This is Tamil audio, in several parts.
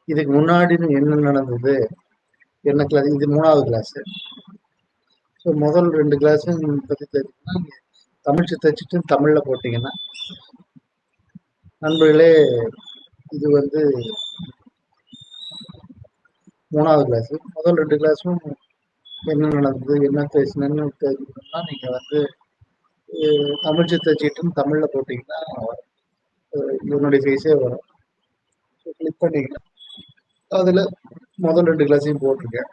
இதுக்கு முன்னாடி என்ன நடந்தது, என்ன கிளாஸ், இது 3வது கிளாஸ். ஸோ முதல் 2 கிளாஸும் பற்றி தெரிஞ்சுன்னா தமிழ் சித்தச்சிட்டு தமிழில் போட்டிங்கன்னா நண்பர்களே, இது வந்து 3வது கிளாஸு. முதல் 2 கிளாஸும் என்ன நடந்தது, என்ன பேசினேன்னு தெரிஞ்சுக்கணும்னா நீங்கள் வந்து தமிழ் சித்தச்சிட்டுன்னு தமிழில் போட்டிங்கன்னா என்னுடைய ஃபேஸே வரும். கிளிக் பண்ணிக்கலாம். அதில் முதல் 2 கிளாஸையும் போட்டிருக்கேன்.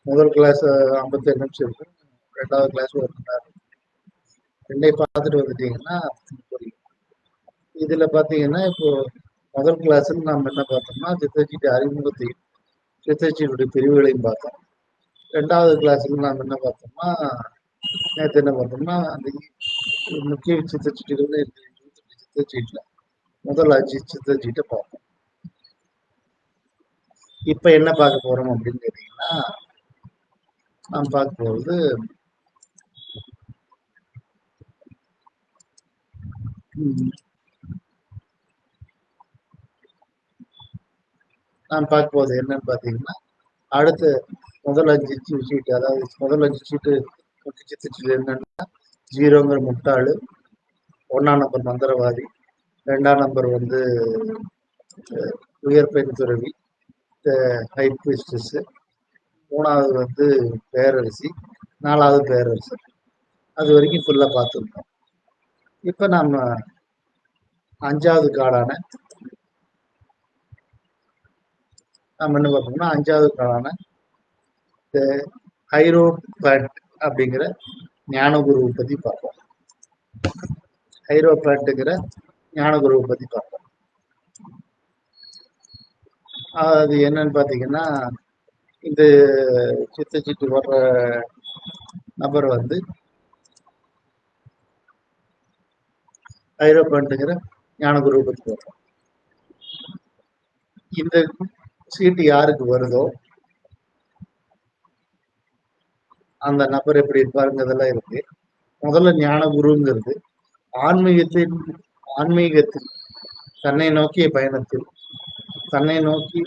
முதல் கிளாஸ் 57 நிமிஷம் இருக்கு, 2வது கிளாஸ் 1 மணி நேரம். 2ஐயும் பார்த்துட்டு வந்துட்டீங்கன்னா புரியும். இதில் பார்த்தீங்கன்னா இப்போ முதல் கிளாஸில் நம்ம என்ன பார்த்தோம்னா சித்தச்சிட்டு அறிமுகத்தையும் சித்தச்சிட்டுடைய பிரிவுகளையும் பார்த்தோம். 2வது கிளாஸில் நாம் என்ன பார்த்தோம்னா நேற்று என்ன பார்த்தோம்னா அந்த முக்கிய சித்தச்சிட்டுகள் சித்தச்சீட்டில் முதல் 5 சித்தச்சீட்டை பார்த்தோம். இப்போ என்ன பார்க்க போகிறோம் அப்படின்னு கேட்டிங்கன்னா, நாம் பார்க்க போகிறது என்னன்னு பார்த்தீங்கன்னா, அடுத்த முதல் 5 சீட்டு, அதாவது முதல் 5 சீட்டு முக்கிய சித்தச்சீட்டு என்னன்னா 0ங்கிற முட்டாளு, 1ஆம் நம்பர் மந்திரவாதி, 2ஆம் நம்பர் வந்து உயர் பெண் துறவி ஹை பிரிஸ்டஸ், 3வது வந்து பேரரசி, 4வது பேரரசர். அது வரைக்கும் ஃபுல்லாக பார்த்துருக்கோம். இப்போ நம்ம 5வது கார்டான நம்ம என்ன பார்த்தோம்னா 5வது கார்டான ஹைரோபேட் அப்படிங்கிற ஞானகுருவை பற்றி பார்ப்போம். ஹைரோபேட்டுங்கிற ஞானகுருவை பற்றி பார்ப்போம். அது என்னன்னு பார்த்தீங்கன்னா, இந்த சித்தச்சிட்டு வர்ற நபர் வந்து ஹைரோபேட்டுங்கிற ஞானகுருவை பற்றி பார்ப்போம். இந்த சீட்டு யாருக்கு வருதோ அந்த நபர் எப்படி இருப்பாருங்கிறதெல்லாம் இருக்கு. முதல்ல ஞானகுருங்கிறது ஆன்மீகத்தில் தன்னை நோக்கிய பயணத்தில் தன்னை நோக்கி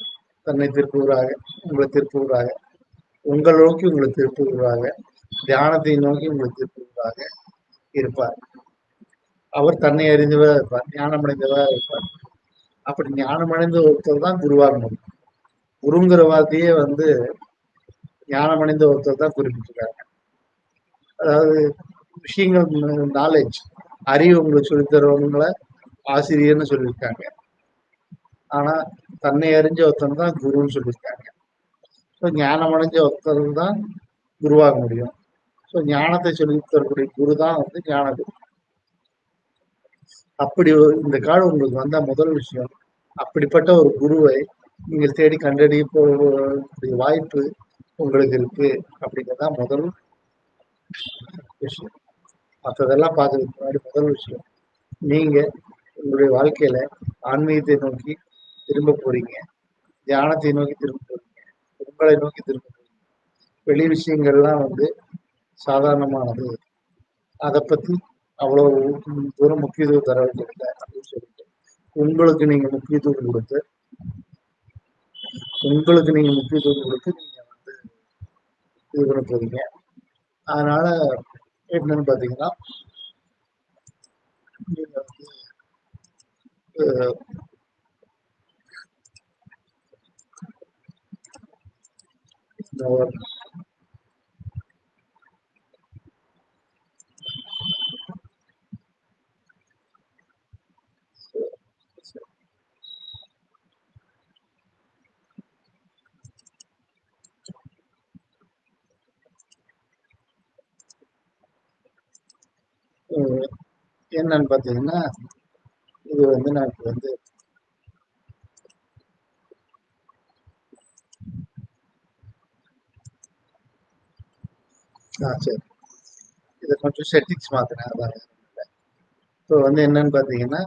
தன்னை திருப்புவராக, உங்களை நோக்கி உங்களை திருப்புவராக, தியானத்தை நோக்கி உங்களை திருப்புவராக இருப்பார். அவர் தன்னை அறிந்தவராக இருப்பார், ஞானமடைந்தவராக இருப்பார். அப்படி ஞானமடைந்த ஒருத்தர் தான் குருவாக முடியும். குருங்கிற வார்த்தையே வந்து ஞானமடைந்த ஒருத்தர் தான் குறிப்பிட்டிருக்காங்க. அதாவது விஷயங்கள், நாலேஜ், அறிவு உங்களுக்கு சொல்லித்தரவங்களை ஆசிரியர்னு சொல்லியிருக்காங்க. ஆனா தன்னை அறிஞ்ச ஒருத்தன் தான் குருன்னு சொல்லியிருக்காங்க. ஸோ ஞானம் அடைஞ்ச ஒருத்தர் தான் குருவாக முடியும். ஸோ ஞானத்தை சொல்லி தரக்கூடிய குரு தான் வந்து ஞானகுரு. அப்படி இந்த காடு உங்களுக்கு வந்த முதல் விஷயம், அப்படிப்பட்ட ஒரு குருவை நீங்கள் தேடி கண்டறிய போகக்கூடிய வாய்ப்பு உங்களுக்கு இருக்கு அப்படிங்கிறதான் முதல் விஷயம். மற்றதெல்லாம் பார்க்கறதுக்கு முன்னாடி முதல் விஷயம், நீங்க உங்களுடைய வாழ்க்கையில ஆன்மீகத்தை நோக்கி திரும்ப போறீங்க, தியானத்தை நோக்கி திரும்ப போறீங்க, உங்களை நோக்கி திரும்ப போறீங்க. வெளி விஷயங்கள்லாம் வந்து சாதாரணமானது, அதை பத்தி அவ்வளவு தூரம் முக்கியத்துவம் தர வேண்டியதில்லை அப்படின்னு சொல்லிட்டு உங்களுக்கு நீங்க முக்கியத்துவம் கொடுத்து நீங்க வந்து இது பண்ண போறீங்க. அதனால என்னன்னு பாத்தீங்கன்னா, நீங்க வந்து என்னன்னு பாத்தீங்கன்னா, இது வந்து நான் இப்போ வந்து சரி, இதை கொஞ்சம் செட்டிங்ஸ் மாத்தினேன். அதான் இப்போ வந்து என்னன்னு பார்த்தீங்கன்னா,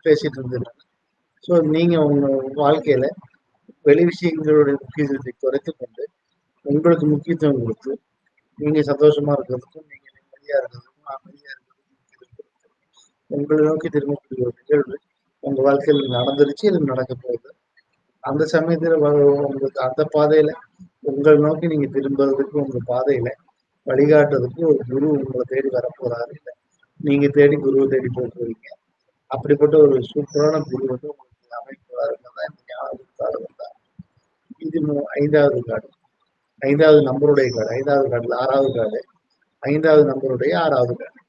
பேசிட்டு இருந்தேன். ஸோ நீங்கள் உங்கள் வாழ்க்கையில் வெளி விஷயங்களுடைய முக்கியத்துவத்தை குறைத்து கொண்டு உங்களுக்கு முக்கியத்துவம் கொடுத்து நீங்கள் சந்தோஷமா இருக்கிறதுக்கும், நீங்கள் நிம்மதியாக இருக்கிறதுக்கும், அமைதியாக இருக்கிறதுக்கும் உங்களை நோக்கி திரும்பக்கூடிய ஒரு நிகழ்வு உங்க வாழ்க்கையில் நடந்துருச்சு, இது நடக்க போகுது. அந்த சமயத்துல உங்களுக்கு அந்த பாதையில உங்களை நோக்கி நீங்க திரும்புறதுக்கு உங்க பாதையில வழிகாட்டுறதுக்கு ஒரு குரு உங்களை தேடி வரப்போறாரு. இல்ல நீங்க தேடி குருவை தேடி போக போறீங்க. அப்படிப்பட்ட ஒரு சூப்பரான குரு வந்து உங்களுக்கு அமைப்புறாருன்றதான் இந்த ஞாபகம் கார்டு தான். இது 5வது கார்டு. 5வது நம்பருடைய கார்டு. 5வது கார்டுல 6வது கார்டு. 5வது நம்பருடைய 6வது கார்டு.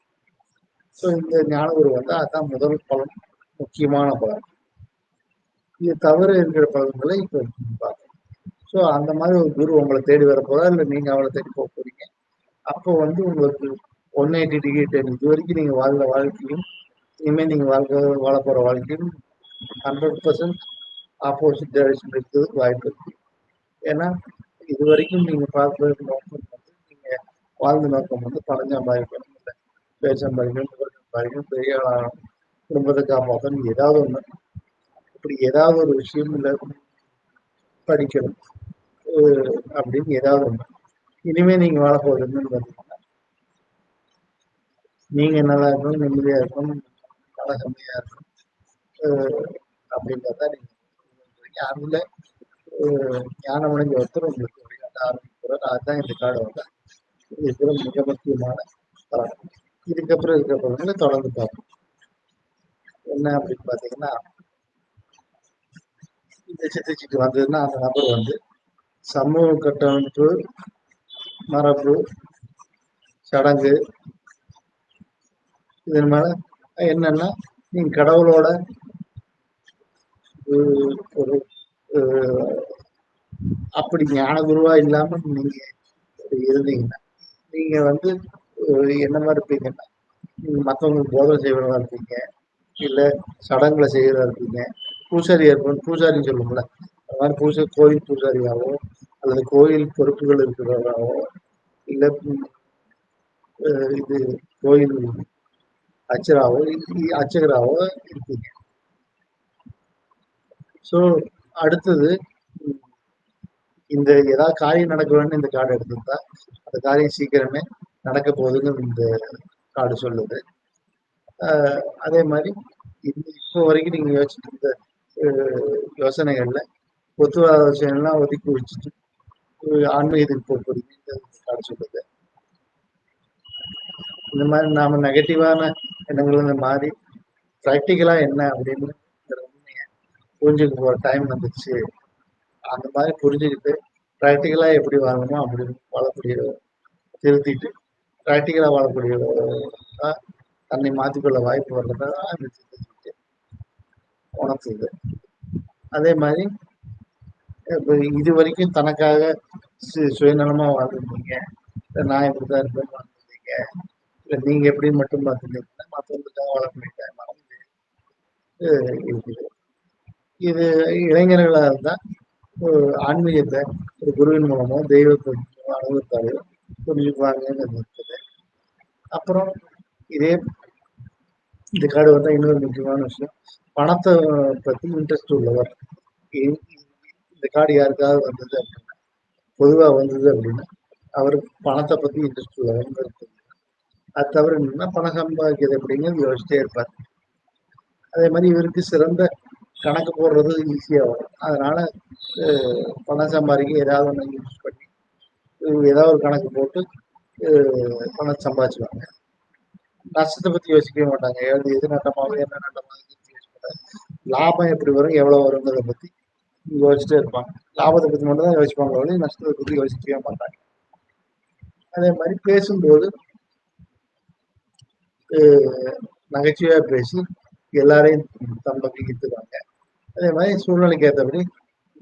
ஸோ இந்த ஞானகுரு வந்து அதான் முதல் பலன், முக்கியமான பலன். இது தவிர இருக்கிற பலன்களை இப்போ பார்ப்போம். ஸோ அந்த மாதிரி ஒரு குரு உங்களை தேடி வர போறா, இல்லை நீங்க அவளை தேடி போக போறீங்க. அப்போ வந்து உங்களுக்கு 180 டிகிரி டேர்ன். இது வரைக்கும் நீங்க வாழ்ந்த வாழ்க்கையும் இனிமேல் நீங்க வாழ போற வாழ்க்கையும் 100% ஆப்போசிட் டைரக்ஷன் இருக்கிறதுக்கு வாய்ப்பு இருக்கு. ஏன்னா இது வரைக்கும் நீங்க பார்க்குற நோக்கம் வந்து நீங்க வாழ்ந்த நோக்கம் வந்து பணம் சம்பாதிக்கணும், இல்லை பேர் சம்பாதிக்கணும், புகழ் சம்பாதிக்கணும், பெரிய ஆளாகணும், குடும்பத்தை காப்பாற்றணும், ஏதாவது ஒன்று. இப்படி ஏதாவது ஒரு விஷயம் இல்லை படிக்கணும் அப்படின்னு ஏதாவது ஒன்று. இனிமே நீங்க வாழ போறதுன்னு பார்த்தீங்கன்னா நீங்க நல்லா இருக்கணும், நிம்மதியா இருக்கணும், பண கம்மியா இருக்கணும் அப்படின்றத நீங்க அதுல ஞானம் அடைஞ்ச ஒருத்தர் உங்களுக்கு விளையாட ஆரம்பிக்கிறார். அதுதான் இந்த கார்டு வந்து இருக்கிற மிக முக்கியமான பலன். இதுக்கப்புறம் இருக்கிற பலன்களை தொடர்ந்து பார்ப்போம். என்ன அப்படின்னு பாத்தீங்கன்னா, இந்த சித்திச்சுட்டு வந்ததுன்னா அந்த நபர் வந்து சமூக கட்டமைப்பு, மரபு, சடங்கு, இதன் மேல என்னன்னா நீங்க கடவுளோட ஒரு அப்படி ஞான குருவா இல்லாம நீங்க இருந்தீங்கன்னா நீங்க வந்து என்ன மாதிரி இருப்பீங்கன்னா, நீங்க மற்றவங்களுக்கு போதனை செய்வதா இருப்பீங்க, இல்ல சடங்குகளை செய்யறதா இருப்பீங்க, பூசாரியா இருப்போம், பூசாரின்னு சொல்லுவோம்ல, அது மாதிரி கோயில் பூசாரியாவோ அல்லது கோயில் பொறுப்புகள் இருக்கிறவராவோ, இல்ல இது கோயில் அர்ச்சகராவோ இருப்பீங்க. ஸோ அடுத்தது இந்த ஏதாவது காரியம் நடக்க வேண்டும் இந்த கார்டு எடுத்திருந்தா அந்த காரியம் சீக்கிரமே நடக்க போகுதுன்னு இந்த கார்டு சொல்லுது. அதே மாதிரி இப்போ வரைக்கும் நீங்க யோசிச்சுட்டு இருந்த யோசனைகள்ல ஒத்துவாத விஷயம்லாம் ஒதுக்கி வச்சுட்டு ஆன்மீகத்துக்கு போக போறீங்க இந்த கார்டு சொல்லுது. இந்த மாதிரி நாம நெகட்டிவான எண்ணங்கள் மாறி ப்ராக்டிக்கலா என்ன அப்படின்னு உண்மையை புரிஞ்சுக்க போற டைம் வந்துச்சு. அந்த மாதிரி புரிஞ்சுக்கிட்டு ப்ராக்டிக்கலா எப்படி வாழணுமோ அப்படி வாழக்கூடிய திருத்திட்டு ப்ராக்டிக்கலா வாழக்கூடிய தன்னை மாற்றிக்கொள்ள வாய்ப்பு வர்றதா உணர்த்துது. அதே மாதிரி இப்போ இது வரைக்கும் தனக்காக சுயநலமா வாழ்ந்துருந்தீங்க, நான் இப்படிதான் இருப்பேன் வாழ்ந்துருந்தீங்க, இல்லை நீங்க எப்படி மட்டும் பார்த்துருந்தீங்கன்னா மற்றவங்களுக்காக வாழக்கூடிய டைம் இருக்குது. இது இளைஞர்களாக இருந்தால் ஆன்மீகத்தை ஒரு குருவின் மூலமோ தெய்வத்தை அனுபவத்தாலே புரிஞ்சுக்குவாங்கன்னு இருக்குது. அப்புறம் இதே இந்த கார்டு வந்தால் இன்னொரு முக்கியமான விஷயம், பணத்தை பற்றி இன்ட்ரெஸ்ட் உள்ளவர். இந்த கார்டு யாருக்காவது வந்தது அப்படின்னா, பொதுவாக வந்தது அப்படின்னா அவருக்கு பணத்தை பற்றி இன்ட்ரெஸ்ட் உள்ளவர்னு இருக்குது. அது தவிர என்னன்னா பணம் சம்பாதிக்கிறது அப்படிங்கிறது யோசிச்சிட்டே இருப்பார். அதே மாதிரி இவருக்கு சிறந்த கணக்கு போடுறது ஈஸியாக வரும். அதனால பணம் சம்பாதிக்க ஏதாவது ஒன்று யூஸ் பண்ணி ஏதாவது ஒரு கணக்கு போட்டு பணம் சம்பாதிச்சுவாங்க. நஷ்டத்தை பத்தி யோசிக்கவே மாட்டாங்க. எது நட்டமாகுது, என்ன நட்டமாகுது, லாபம் எப்படி வரும், எவ்வளவு வருங்கிறத பத்தி யோசிச்சுட்டே இருப்பாங்க. லாபத்தை பத்தி மட்டும் தான் யோசிப்பாங்க, நஷ்டத்தை பத்தி யோசிக்கவே மாட்டாங்க. அதே மாதிரி பேசும்போது நகைச்சுவையா பேசி எல்லாரையும் தம்பி ஈர்த்துவாங்க. அதே மாதிரி சூழ்நிலைக்கு ஏற்றபடி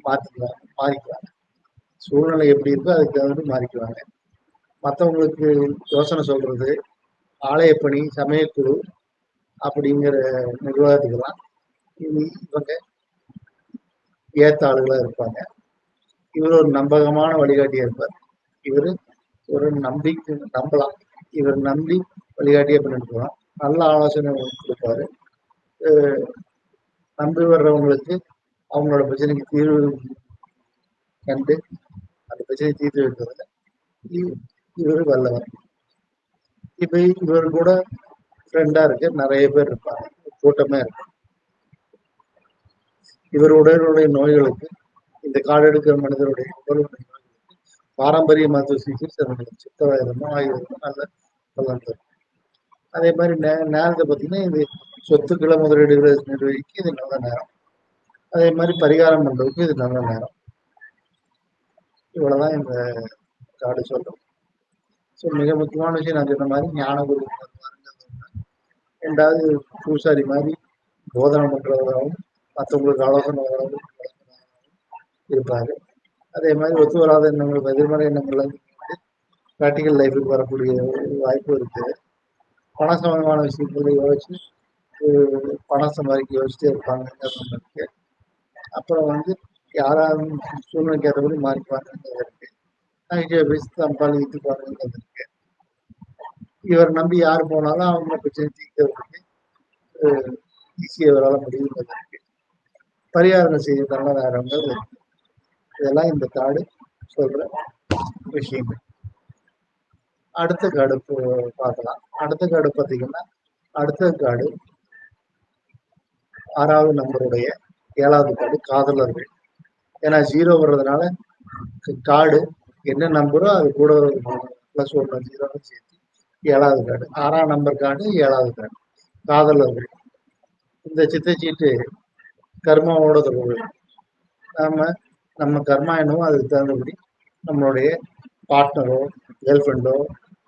மாறிக்குவாங்க. சூழ்நிலை எப்படி இருக்கோ அதுக்கு தகுந்த மாறிக்குவாங்க. மற்றவங்களுக்கு யோசனை சொல்றது, ஆலயப்பணி, சமயக்குழு அப்படிங்கிற நிர்வாகத்துக்கெல்லாம் இவங்க ஏற்ற ஆளுகளா இருப்பாங்க. இவர் ஒரு நம்பகமான வழிகாட்டியா இருப்பார். இவர் ஒரு நம்பலாம். இவர் நம்பி வழிகாட்டியா பண்ணிருக்கலாம். நல்ல ஆலோசனை கொடுப்பாரு. நம்பி வர்றவங்களுக்கு அவங்களோட பிரச்சனைக்கு தீர்வு கண்டு அந்த பிரச்சனையை தீர்த்து வைக்கிறதுல இவர் வல்லவர். இப்ப இவர் கூட ஃப்ரெண்டா இருக்க நிறைய பேர் இருப்பாங்க, கூட்டமே இருக்கு. இவர் உடலுடைய நோய்களுக்கு இந்த காடு எடுக்கிற மனிதருடைய உடலுடைய நோய்களுக்கு பாரம்பரிய மருத்துவ சிகிச்சை சித்த வைத்தியமோ ஆயுர்வேதமோ நல்ல பலன் தரும். அதே மாதிரி நேரத்தை பார்த்தீங்கன்னா இது சொத்துக்களை முதலீடுகளை நிர்வகிக்க இது நல்ல நேரம். அதே மாதிரி பரிகாரம் பண்றதுக்கு இது நல்ல நேரம். இவ்வளவுதான் இந்த காடு சொல்றோம். ஸோ மிக முக்கியமான விஷயம் நான் சொன்ன மாதிரி ஞான குரு. ரெண்டாவது பூசாரி மாதிரி போதனை பண்றவராகவும் மற்றவங்களுக்கு ஆலோசனை இருப்பாரு. அதே மாதிரி ஒத்து வராத எண்ணங்கள் எதிர்மறை எண்ணங்கள் ப்ராக்டிக்கல் லைஃபுக்கு வரக்கூடிய வாய்ப்பு இருக்கு. பண சம்பந்தமான விஷயங்களை யோசிச்சு பணம் சம்பாதிக்க யோசிச்சுட்டே இருப்பாங்க இருக்கு. அப்புறம் வந்து யாராவது சூழ்நிலைக்கு ஏற்றபடி மாறிப்பாங்க இருக்கு. நகைச்சுவை பேசி சம்பாதித்துப்பாங்க இருக்கு. இவர் நம்பி யார் போனாலும் அவங்க பிரச்சனை தீர்க்கிறதுக்கு ஈஸியாக இவரால் முடியும் இருக்கு. பரிகாரம் செய்ய நல்ல நேரங்கள் இருக்கு. இதெல்லாம் இந்த காடு சொல்ற விஷயங்கள். அடுத்த காடு பார்க்கலாம். அடுத்த காடு பார்த்தீங்கன்னா அடுத்த காடு 6வது நம்பருடைய 7வது காடு காதலர்கள். ஏன்னா 0 வர்றதுனால காடு என்ன நம்பரோ அது கூட +1 0 சேர்த்து 7வது காடு. 6ஆம் நம்பர் காடு 7வது காடு காதலர்கள். இந்த சித்தச்சீட்டு கர்மாவோட தொடர்பு. நம்ம கர்மா என்னவோ அதுக்கு தகுந்தபடி நம்மளுடைய பார்ட்னரோ கேர்ள் ஃப்ரெண்டோ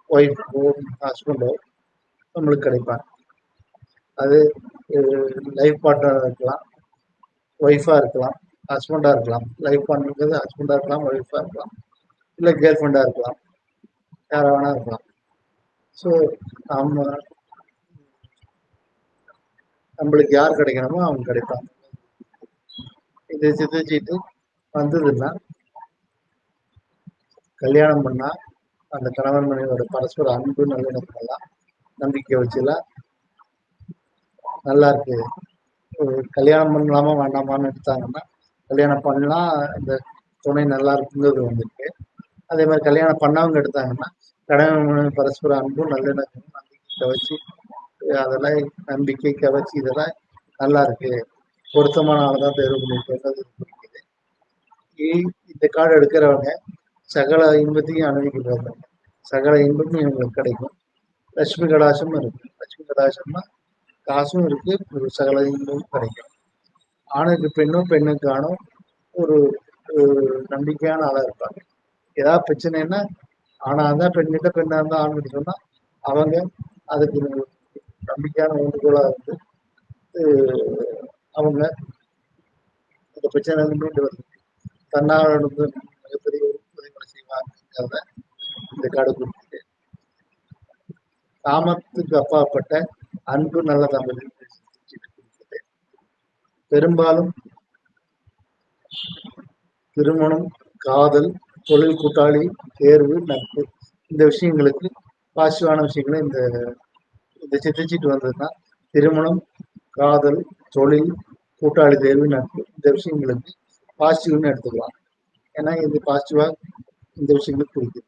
ஒய்ஃபோ ஹஸ்பண்டோ நம்மளுக்கு கிடைப்பாங்க. அது லைஃப் பார்ட்னராக இருக்கலாம், ஒய்ஃபாக இருக்கலாம், ஹஸ்பண்டாக இருக்கலாம். லைஃப் பார்ட்னருங்கிறது ஹஸ்பண்டாக இருக்கலாம், ஒய்ஃபாக இருக்கலாம், இல்லை கேர்ள் ஃப்ரெண்டாக இருக்கலாம், யாராக வேணா இருக்கலாம். ஸோ நம்மளுக்கு யார் கிடைக்கணுமோ அவங்க கிடைப்பாங்க. இது சித்தச்சீட்டு வந்ததுன்னா கல்யாணம் பண்ணா அந்த கணவன் மனைவியோட பரஸ்பர அன்பு நல்லிணக்கெல்லாம் நம்பிக்கை வச்சுலாம் நல்லா இருக்கு. கல்யாணம் பண்ணலாமா வேண்டாமான்னு எடுத்தாங்கன்னா கல்யாணம் பண்ணலாம், இந்த துணை நல்லா இருக்குங்கிறது வந்துருக்கு. அதே மாதிரி கல்யாணம் பண்ணவங்க எடுத்தாங்கன்னா கணவன் பரஸ்பர அன்பும் நல்லிணக்கமும் நம்பிக்கை கவச்சு அதெல்லாம் நம்பிக்கை கவச்சு இதெல்லாம் நல்லா இருக்கு, பொருத்தமான ஆளதான் தேர்வு பண்ணிருக்கிறது குறிக்குது. இந்த கார்டு எடுக்கிறவங்க சகல இன்பத்தையும் அனுபவிக்கிறாங்க, சகல இன்பமும் இவங்களுக்கு கிடைக்கும். லட்சுமி கடாசம் இருக்கு. லட்சுமி கடாசம்னா காசும் இருக்கு, ஒரு சகல இன்பமும் கிடைக்கும். ஆணுக்கு பெண்ணும் பெண்ணுக்கு ஆணும் ஒரு நம்பிக்கையான ஆளா இருப்பாங்க. ஏதாவது பிரச்சனைன்னா ஆனா இருந்தா பெண்கிட்ட, பெண்ணா இருந்தா ஆண்கிட்ட சொன்னா அவங்க அதுக்கு நம்பிக்கையான ஊண்டுகோலா இருந்து அவங்க அந்த பிரச்சனை மீண்டு வந்து தன்னால மிகப்பெரிய உதவிகளை செய்வாங்கிறத இந்த காடு குறிப்பிட்டு காமத்துக்கு அப்பாற்பட்ட அன்பு நல்ல தமிழ் பெரும்பாலும் திருமணம், காதல், தொழில் கூட்டாளி, தேர்வு, நட்பு இந்த விஷயங்களுக்கு பாசிட்டிவான விஷயங்களை இந்த சித்தச்சீட்டு வந்ததுன்னா திருமணம், காதல், தொழில், கூட்டாளி தேர்வு, நட்பு இந்த விஷயங்களுக்கு பாசிட்டிவ்னு எடுத்துக்கலாம். ஏன்னா இது பாசிட்டிவா இந்த விஷயங்களுக்கு குறிக்குது.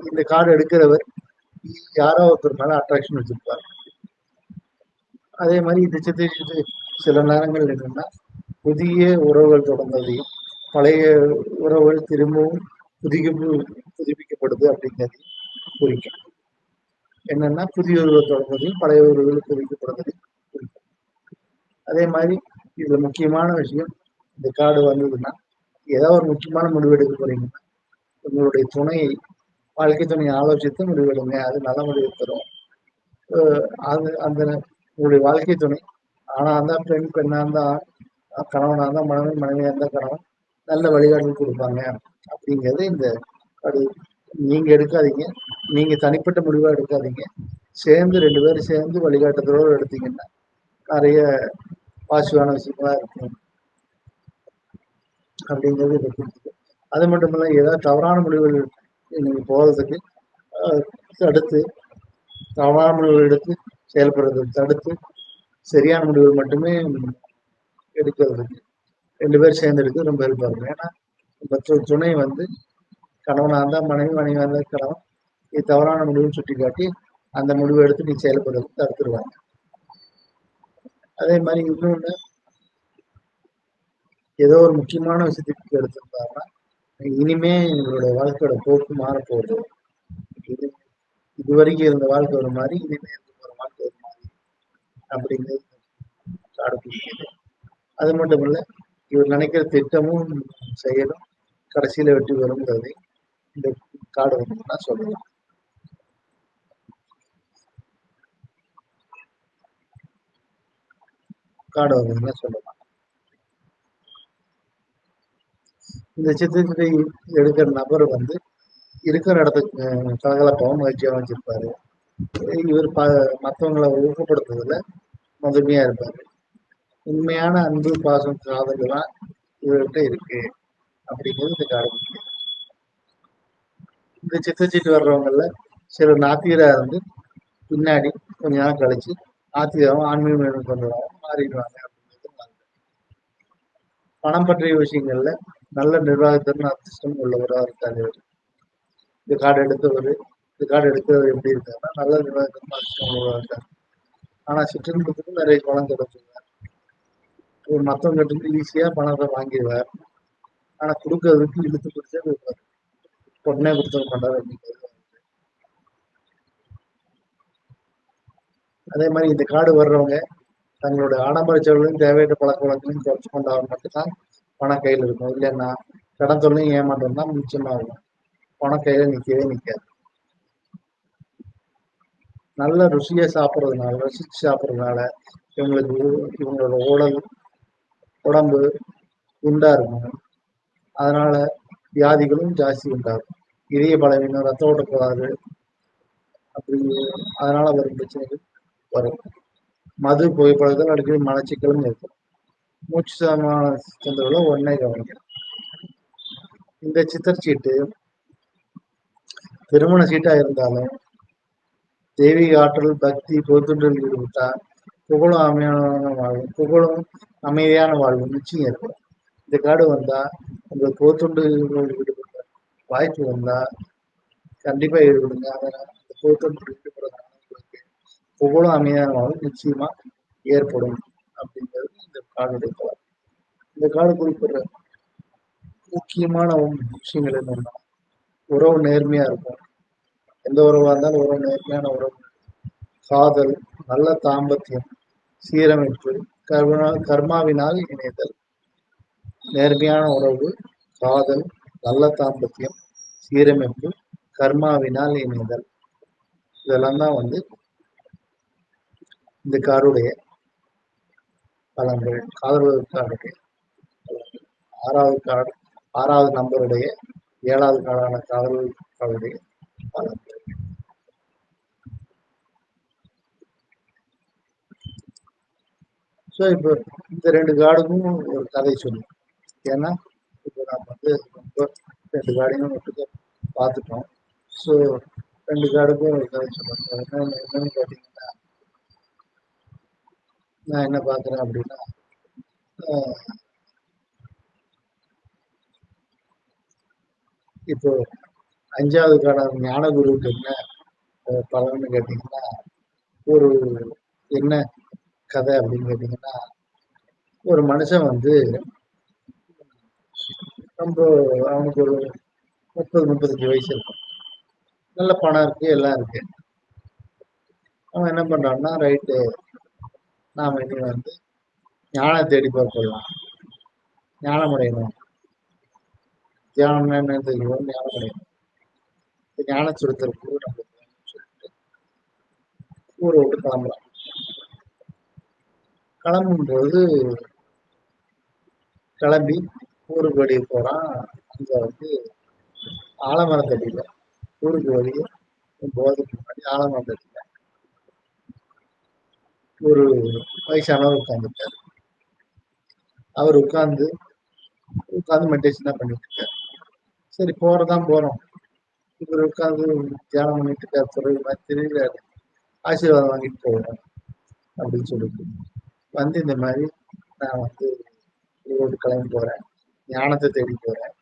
இந்த கார்டு எடுக்கிறவர் யாரோ ஒருத்தர் மேல அட்ராக்ஷன் வச்சிருப்பார். அதே மாதிரி இந்த சித்தச்சீட்டு சில நேரங்கள் என்னன்னா புதிய உறவுகள் தொடர்ந்ததையும் பழைய உறவுகள் திரும்பவும் புதுப்பிக்கப்படுது அப்படிங்கிறதையும் குறிக்கும். என்னன்னா புதிய உறவுகள் தொடர்ந்ததையும் பழைய உறவுகள் புதுப்பிக்கப்படுறதையும் குறிக்கும். அதே மாதிரி இதுல முக்கியமான விஷயம், இந்த கார்டு வந்ததுன்னா ஏதாவது ஒரு முக்கியமான முடிவு எடுக்க போறீங்கன்னா உங்களுடைய துணையை, வாழ்க்கை துணையை ஆலோசித்து முடிவெடுங்க, அது நல்ல முடிவு தரும். அது அந்த உங்களுடைய வாழ்க்கை துணை ஆனா இருந்தா பெண், பெண்ணா இருந்தா கணவனா இருந்தா மனைவி, மனைவியா இருந்தா கணவன் நல்ல வழிகாட்டல் கொடுப்பாங்க அப்படிங்கிறது இந்த அது நீங்க எடுக்காதீங்க, நீங்க தனிப்பட்ட முடிவா எடுக்காதீங்க, சேர்ந்து 2 பேரும் சேர்ந்து வழிகாட்டுதலோடு எடுத்தீங்கன்னா நிறைய பாசிட்டிவான விஷயங்களா இருக்கும் அப்படிங்கிறது இதை குறிக்குது. அது மட்டும் இல்ல ஏதாவது தவறான முடிவுகள் நீங்க போறதுக்கு தடுத்து, தவறான முடிவுகள் எடுத்து செயல்படுறதை தடுத்து சரியான முடிவுகள் மட்டுமே எடுக்கிறதுக்கு 2 பேர் சேர்ந்து எடுக்க ரொம்ப ஹெல்ப் ஆகும். ஏன்னா மற்ற துணை வந்து கணவனா இருந்தா மனைவி, மனைவியா இருந்தா கணவன் இது தவறான முடிவுன்னு சுட்டி காட்டி அந்த முடிவை எடுத்து நீ செயல்படுறது தடுத்துருவாங்க. அதே மாதிரி இன்னொன்று ஏதோ ஒரு முக்கியமான விஷயத்துக்கு எடுத்திருந்தாருன்னா இனிமே எங்களுடைய வாழ்க்கையோட போக்கு மாறப்போகுது. இது இதுவரைக்கும் இருந்த வாழ்க்கை ஒரு மாதிரி, இனிமே இருக்க போற வாழ்க்கை ஒரு மாதிரி அப்படிங்கிறது காடு பிடிக்குது. அது மட்டும் இல்ல, இவர் நினைக்கிற திட்டமும் செயலும் கடைசியில வெற்றி பெறுங்கிறதை இந்த காடு வந்து நான் சொல்லலாம். காடு வந்து சொல்லலாம். இந்த சித்திரத்தை எடுக்கிற நபர் வந்து இருக்கிற இடத்துக்கு கலகலப்பாகவும் மகிழ்ச்சியாகவும் வச்சிருப்பாரு. இவர் மற்றவங்களை ஊக்கப்படுத்துறதுல முதன்மையா இருப்பாரு. உண்மையான அன்பு பாசம் காதல் தான் இவர்கிட்ட இருக்கு அப்படிங்கிறது இந்த காடு. இந்த சித்தச்சீட்டு வர்றவங்கல சிலர் நாத்திகரா இருந்து பின்னாடி கொஞ்ச நாள் கழிச்சு ஆத்திகராகவும் ஆன்மீகம் கொண்டவராகவும் மாறிடுவாங்க அப்படிங்கிறது. பணம் பற்றிய விஷயங்கள்ல நல்ல நிர்வாகத்திறன் அதிர்ஷ்டம் உள்ளவராக இருக்காரு. இந்த கார்டு எடுத்தவர் இந்த கார்டு எடுக்கிறவர் எப்படி இருக்காருன்னா நல்ல நிர்வாகத்திறன் அதிர்ஷ்டம் உள்ளவராக இருக்காரு. ஆனா சிற்றின்பத்துக்கு நிறைய பணம் கிடைச்சிருவார். மற்றவங்க கிட்ட ஈஸியா பணத்தை வாங்கிடுவார். ஆனா கொடுக்கறதுக்கு இழுத்து பிடிச்சா இருப்பார். உடனே கொடுத்தவங்க பண்றாரு அப்படிங்கிறது. அதே மாதிரி இந்த கார்டு வர்றவங்க தங்களோட ஆடம்பர செலவுலையும் தேவையற்ற பழக்க வழக்கங்களையும் குறைச்சு கொண்டால் மட்டும்தான் பணம் கையில் இருக்கும். இல்லைன்னா கடன் தொல்லையும் ஏமாற்றம் தான் மிச்சமாகும். பணம் கையில நிற்கவே நிற்காது. நல்ல ருசியா சாப்பிட்றதுனால ரசிச்சு சாப்பிட்றதுனால இவங்களுக்கு இவங்களோட உடம்பு குண்டா இருக்கும். அதனால வியாதிகளும் ஜாஸ்தி உண்டாகும். இதய பலவீனம், ரத்த ஓட்டக்கூடாது, அப்படி அதனால வரும் பிரச்சனைகள் வரும். மது புகைப்பழக்கம் அடிக்கடி மலச்சிக்கலும் இருக்கும். மூச்சு சமான தொந்தரவுல உடனே கவனிக்கணும். இந்த சித்தர்ச்சீட்டு திருமண சீட்டா இருந்தாலும் தெய்வீக ஆற்றல், பக்தி, பொதுத்தொண்டில் ஈடுபட்டா புகழும் அமைதியான வாழ்வு நிச்சயம் இருக்கும். இந்த கார்டு வந்தா உங்களுக்கு பொதுத்தொண்டு ஈடுபட்ட வாய்ப்பு வந்தா கண்டிப்பா ஈடுபடுங்க. அதனால இந்த பொதுத்தொண்டு ஈடுபடுறதுனால உங்களுக்கு புகழும் அமைதியான வாழ்வு நிச்சயமா ஏற்படும் அப்படிங்கிறது இந்த கார்டுடைய பலன். இந்த கார்டு குறிப்பிடுற முக்கியமான விஷயங்கள் என்னன்னா உறவு நேர்மையா இருக்கும். எந்த உறவா இருந்தாலும் உறவு நேர்மையான உறவு, காதல், நல்ல தாம்பத்தியம், சீரமைப்பு, கர்மாவினால் இணைதல். நேர்மையான உறவு, காதல், நல்ல தாம்பத்தியம், சீரமைப்பு, கர்மாவினால் இணைதல். இதெல்லாம் தான் வந்து இந்த காருடைய பலன்கள். காதல் காருடைய பலன்கள். ஆறாவது நம்பருடைய 7வது காலான காதல் காருடைய பலன்கள். ஸோ இப்போ இந்த 2 கார்டுக்கும் ஒரு கதை சொல்லும். ஏன்னா இப்போ நம்ம வந்து ரொம்ப 2 கார்டையும் ஒட்டுக்க பார்த்துட்டோம். ஸோ 2 கார்டுக்கும் ஒரு கதை சொல்லுவோம். என்னன்னு பார்த்தீங்கன்னா, நான் என்ன பார்க்குறேன் அப்படின்னா, இப்போ 5வது கார்டான ஞானகுருவுக்கு என்ன பலன்னு கேட்டிங்கன்னா, ஒரு என்ன கதை அப்படின்னு கேட்டிங்கன்னா, ஒரு மனுஷன் வந்து ரொம்ப அவனுக்கு ஒரு 30-35 வயசு இருக்கும். நல்ல பணம் இருக்கு, எல்லாம் இருக்கு. அவன் என்ன பண்றான்னா, ரைட்டு நாம இனி வந்து ஞானம் தேடி பார்க்கலாம், ஞானம் அடையணும், தியானம் என்ன தெரியும், ஞானம் அடையணும், ஞான சுருத்திற்கு நம்ம சொல்லிட்டு ஊரை விட்டு கிளம்புறான். கிளம்பும்போது கிளம்பி ஊருக்கு வெளியே போறான். அங்க வந்து ஆலமரத்தடியில ஊருக்கு வெளியே போறதுக்கு முன்னாடி ஆலமரத்தடியில ஒரு வயசானவர் உட்கார்ந்துருக்காரு. அவர் உட்கார்ந்து மெடிடேஷன் தான் பண்ணிட்டு இருக்காரு. சரி போறதான் போறோம். இவர் உட்கார்ந்து தியானம் பண்ணிட்டு இருக்காரு. சொல்றது மாதிரி தெரியுறாரு. ஆசீர்வாதம் வாங்கிட்டு போவோம் அப்படின்னு சொல்லிட்டு வந்து இந்த மாதிரி நான் வந்து ஊரோடு கிளம்பி போறேன், ஞானத்தை தேடி போறேன்,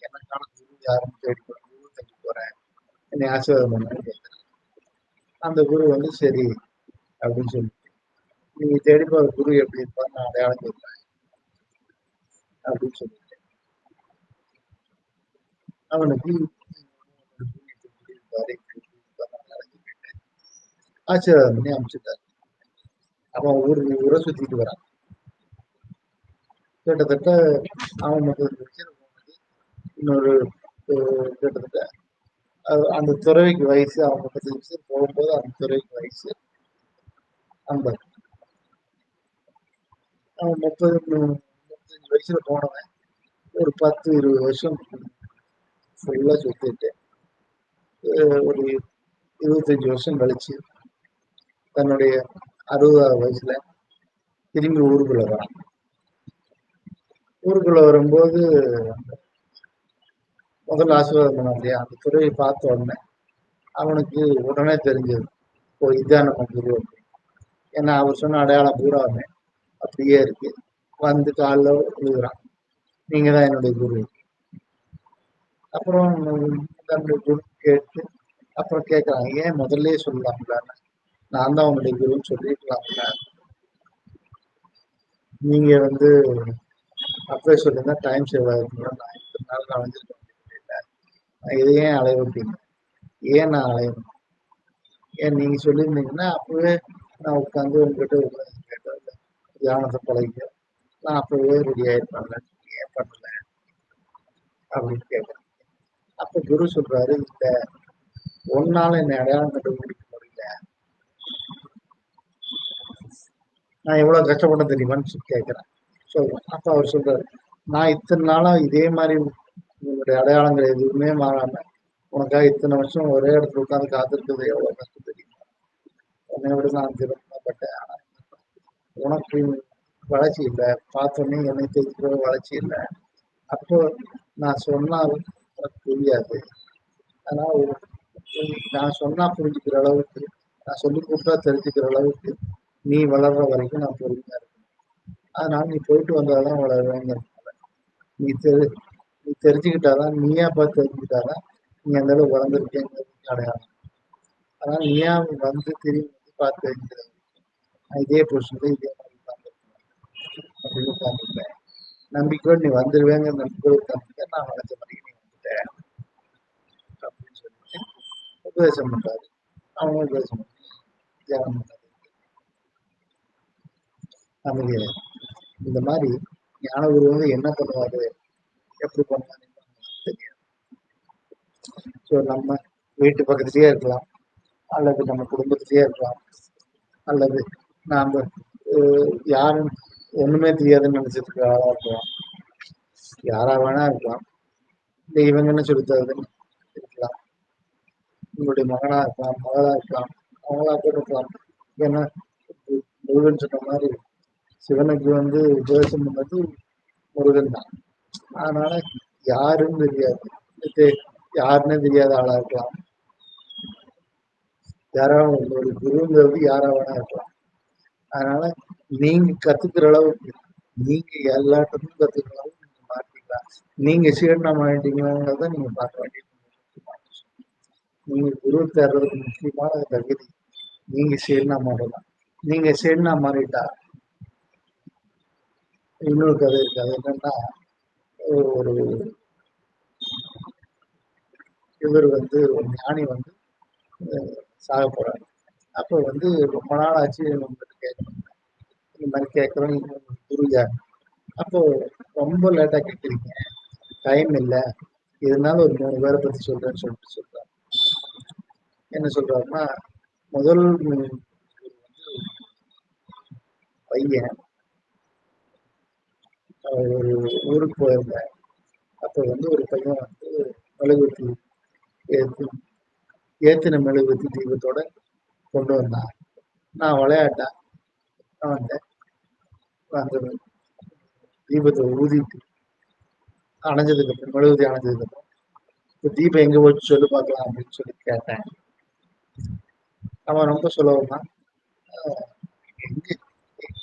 எனக்கான குரு யாருன்னு தேடி போறேன், குரு தேடி போறேன், என்னை ஆசீர்வாதம் பண்ணுன்னு கேட்கிறேன். அந்த குரு வந்து சரி அப்படின்னு சொல்லி நீங்க தேடி போற குரு எப்படி இருப்பான்னு நான் அடையாளம் கேட்கிறேன். அப்படின்னு சொல்லிட்டு அவனுக்கு ஆசீர்வாதம் பண்ணி அனுப்பிச்சுட்டாரு. அவன் ஊரை சுத்திட்டு வரான். கிட்டத்தட்ட அவன் 30 வயசுல போனது இன்னொரு கிட்டத்தட்ட அந்த துறவிக்கு வயசு அவன் 30 வயசு போகும்போது அந்த துறவிக்கு வயசு 50. அவன் 35 வயசுல போனவன் ஒரு 10-20 வருஷம் ஃபுல்லா சுத்திட்டு ஒரு 25 வருஷம் கழிச்சு தன்னுடைய 60வது வயசுல திரும்பி ஊருக்குள்ள வரான். ஊருக்குள்ள வரும்போது முதல்ல ஆசீர்வாதம் பண்ண இல்லையா, அந்த துறையை பார்த்த உடனே அவனுக்கு உடனே தெரிஞ்சது, ஓ இதுதான் நம்ம குரு. ஏன்னா அவர் சொன்ன அடையாளம் பூராமே அப்படியே இருக்கு. வந்து காலில் விழுகிறான், நீங்க தான் என்னுடைய குரு. அப்புறம் தன்னுடைய குரு கேட்டு அப்புறம் கேட்கறான், ஏன் முதல்ல சொல்லலாம்ல, நான் தான் உங்களுடைய குருன்னு சொல்லிருக்கலாம்ல, நீங்க வந்து அப்பவே சொல்லியிருந்தா டைம் சேவ் ஆகிருக்கீங்க, நான் இத்தனை நாள் நான் வந்திருக்க முடியல, நான் இதை ஏன் அலைய விட்டீங்க, ஏன் நான் அலையணும், ஏன் நீங்க சொல்லியிருந்தீங்கன்னா அப்பவே நான் உட்காந்து உங்ககிட்ட கேட்டேன், தியானத்தை பழகிக்க, நான் அப்பவே ரெடி ஆயிருப்பேன்ல, ஏன் பண்ணல அப்படின்னு கேட்குறேன். அப்ப குரு சொல்றாரு, இல்ல ஒன்னால என்னை அடையாளம் கண்டுபிடிக்க முடியல, நான் எவ்வளவு கஷ்டப்பட தெரியுமான்னு கேட்கிறேன் சொல்றேன். அப்ப அவர் சொல்றாரு, நான் இத்தனை நாளா இதே மாதிரி உங்களுடைய அடையாளங்கள் எதுவுமே மாறாம உனக்காக இத்தனை வருஷம் ஒரே இடத்துல உட்காந்து காத்திருக்கிறது எவ்வளவு கஷ்டம் தெரியுமா, உன்னை விட நான் சிரமப்பட்டேன், ஆனா உனக்கு வளர்ச்சி இல்லை, பார்த்தோன்னே என்னை தெரிஞ்சுக்கிற வளர்ச்சி இல்லை, அப்போ நான் சொன்னாலும் உனக்கு புரியாது, அதனால நான் சொன்னா புரிஞ்சுக்கிற அளவுக்கு, நான் சொல்லி கொடுத்தா தெரிஞ்சுக்கிற அளவுக்கு நீ வளர்ற வரைக்கும் நான் பொறுமையா இருக்கேன், அதனால நீ போயிட்டு வந்தாதான் வளருவேங்க, நீ தெரி நீ தெரிஞ்சுக்கிட்டாதான், நீயா பார்த்து தெரிஞ்சுக்கிட்டாதான் நீ அந்த அளவு வளர்ந்துருக்கேங்கிறது அடையாளம், அதனால நீயா வந்து திரும்பி வந்து பார்த்து தெரிஞ்சுக்கிறது, நான் இதே பொசிஷன்ல இதே மாதிரி உட்காந்துருக்கேன் அப்படின்னு உட்காந்துருக்கேன், நம்பிக்கையோடு நீ வந்துருவேங்கிற நம்பிக்கையோடு உட்காந்துருக்கேன், நான் நினைச்ச மாதிரி நீ வந்துட்டேன் அப்படின்னு சொல்லிட்டு உபதேசம் பண்றாரு. அவங்க உபதேசம் பண்ணி தியானம் பண்றாரு. நமக்கு இந்த மாதிரி ஞான குரு வந்து என்ன பண்ணுவாரு, எப்படி பண்ணுவாரு தெரியாது. ஸோ நம்ம வீட்டு பக்கத்துலயே இருக்கலாம், அல்லது நம்ம குடும்பத்திலேயே இருக்கலாம், அல்லது நாம யாரும் ஒண்ணுமே தெரியாதுன்னு நினைச்சிட்டு இருக்க ஆளா இருக்கலாம், யாரா வேணா இருக்கலாம், இந்த இவங்க என்ன சொல்லித்தருதுன்னு இருக்கலாம், உங்களுடைய மகனா இருக்கலாம், மகளா இருக்கலாம், அவங்களா கூட இருக்கலாம். ஏன்னா முருகன் சொன்ன மாதிரி சிவனுக்கு வந்து உபதேசம் பண்ணது முருகன் தான், அதனால யாருன்னு தெரியாது, யாருன்னே தெரியாத ஆளா இருக்கலாம், யாராவது உங்களுடைய குருங்கிறது யாரா வேணா இருக்கலாம், அதனால நீங்க கத்துக்கிற அளவுக்கு, நீங்க எல்லாத்துக்கும் கத்துக்கிற அளவுக்கு நீங்க மாட்டீங்களா, நீங்க சீடனா மாட்டீங்களாங்கிறத நீங்க பார்க்க வேண்டியது. நீங்க குரு தேர்றதுக்கு முக்கியமான தகுதி நீங்க சீடனா மாறலாம். நீங்க சீடனா மாறிட்டா இன்னொரு கதை இருக்கு. அது என்னன்னா, ஒரு இவர் வந்து ஒரு ஞானி வந்து சாக போறாரு. அப்போ வந்து ரொம்ப நாள் ஆச்சு உங்களுக்கு கேட்கணும், இந்த மாதிரி கேட்கறோம், குரு யார், அப்போ ரொம்ப லேட்டா கேட்குறீங்க, டைம் இல்லை, இருந்தாலும் ஒரு 3 பேரை பத்தி சொல்றேன்னு சொல்லிட்டு சொல்றாரு. என்ன சொல்றாருன்னா, முதல் பையன் ஒரு ஊருக்கு போயிருந்தேன், அப்போ வந்து ஒரு பையன் வந்து மெழுகுவர்த்தி ஏத்தி ஏத்தின மெழுகுவர்த்தி தீபத்தோட கொண்டு வந்தான். நான் விளையாட்டேன், நான் வந்தேன், அந்த தீபத்தை ஊதிட்டு அணைஞ்சதுக்கு அப்புறம், மெழுகுவர்த்தி அணைஞ்சதுக்கு அப்புறம், இப்போ தீபம் எங்க போச்சு சொல்லி பார்க்கலாம் அப்படின்னு சொல்லி கேட்டேன். அவன் ரொம்ப சுலபமா, எங்க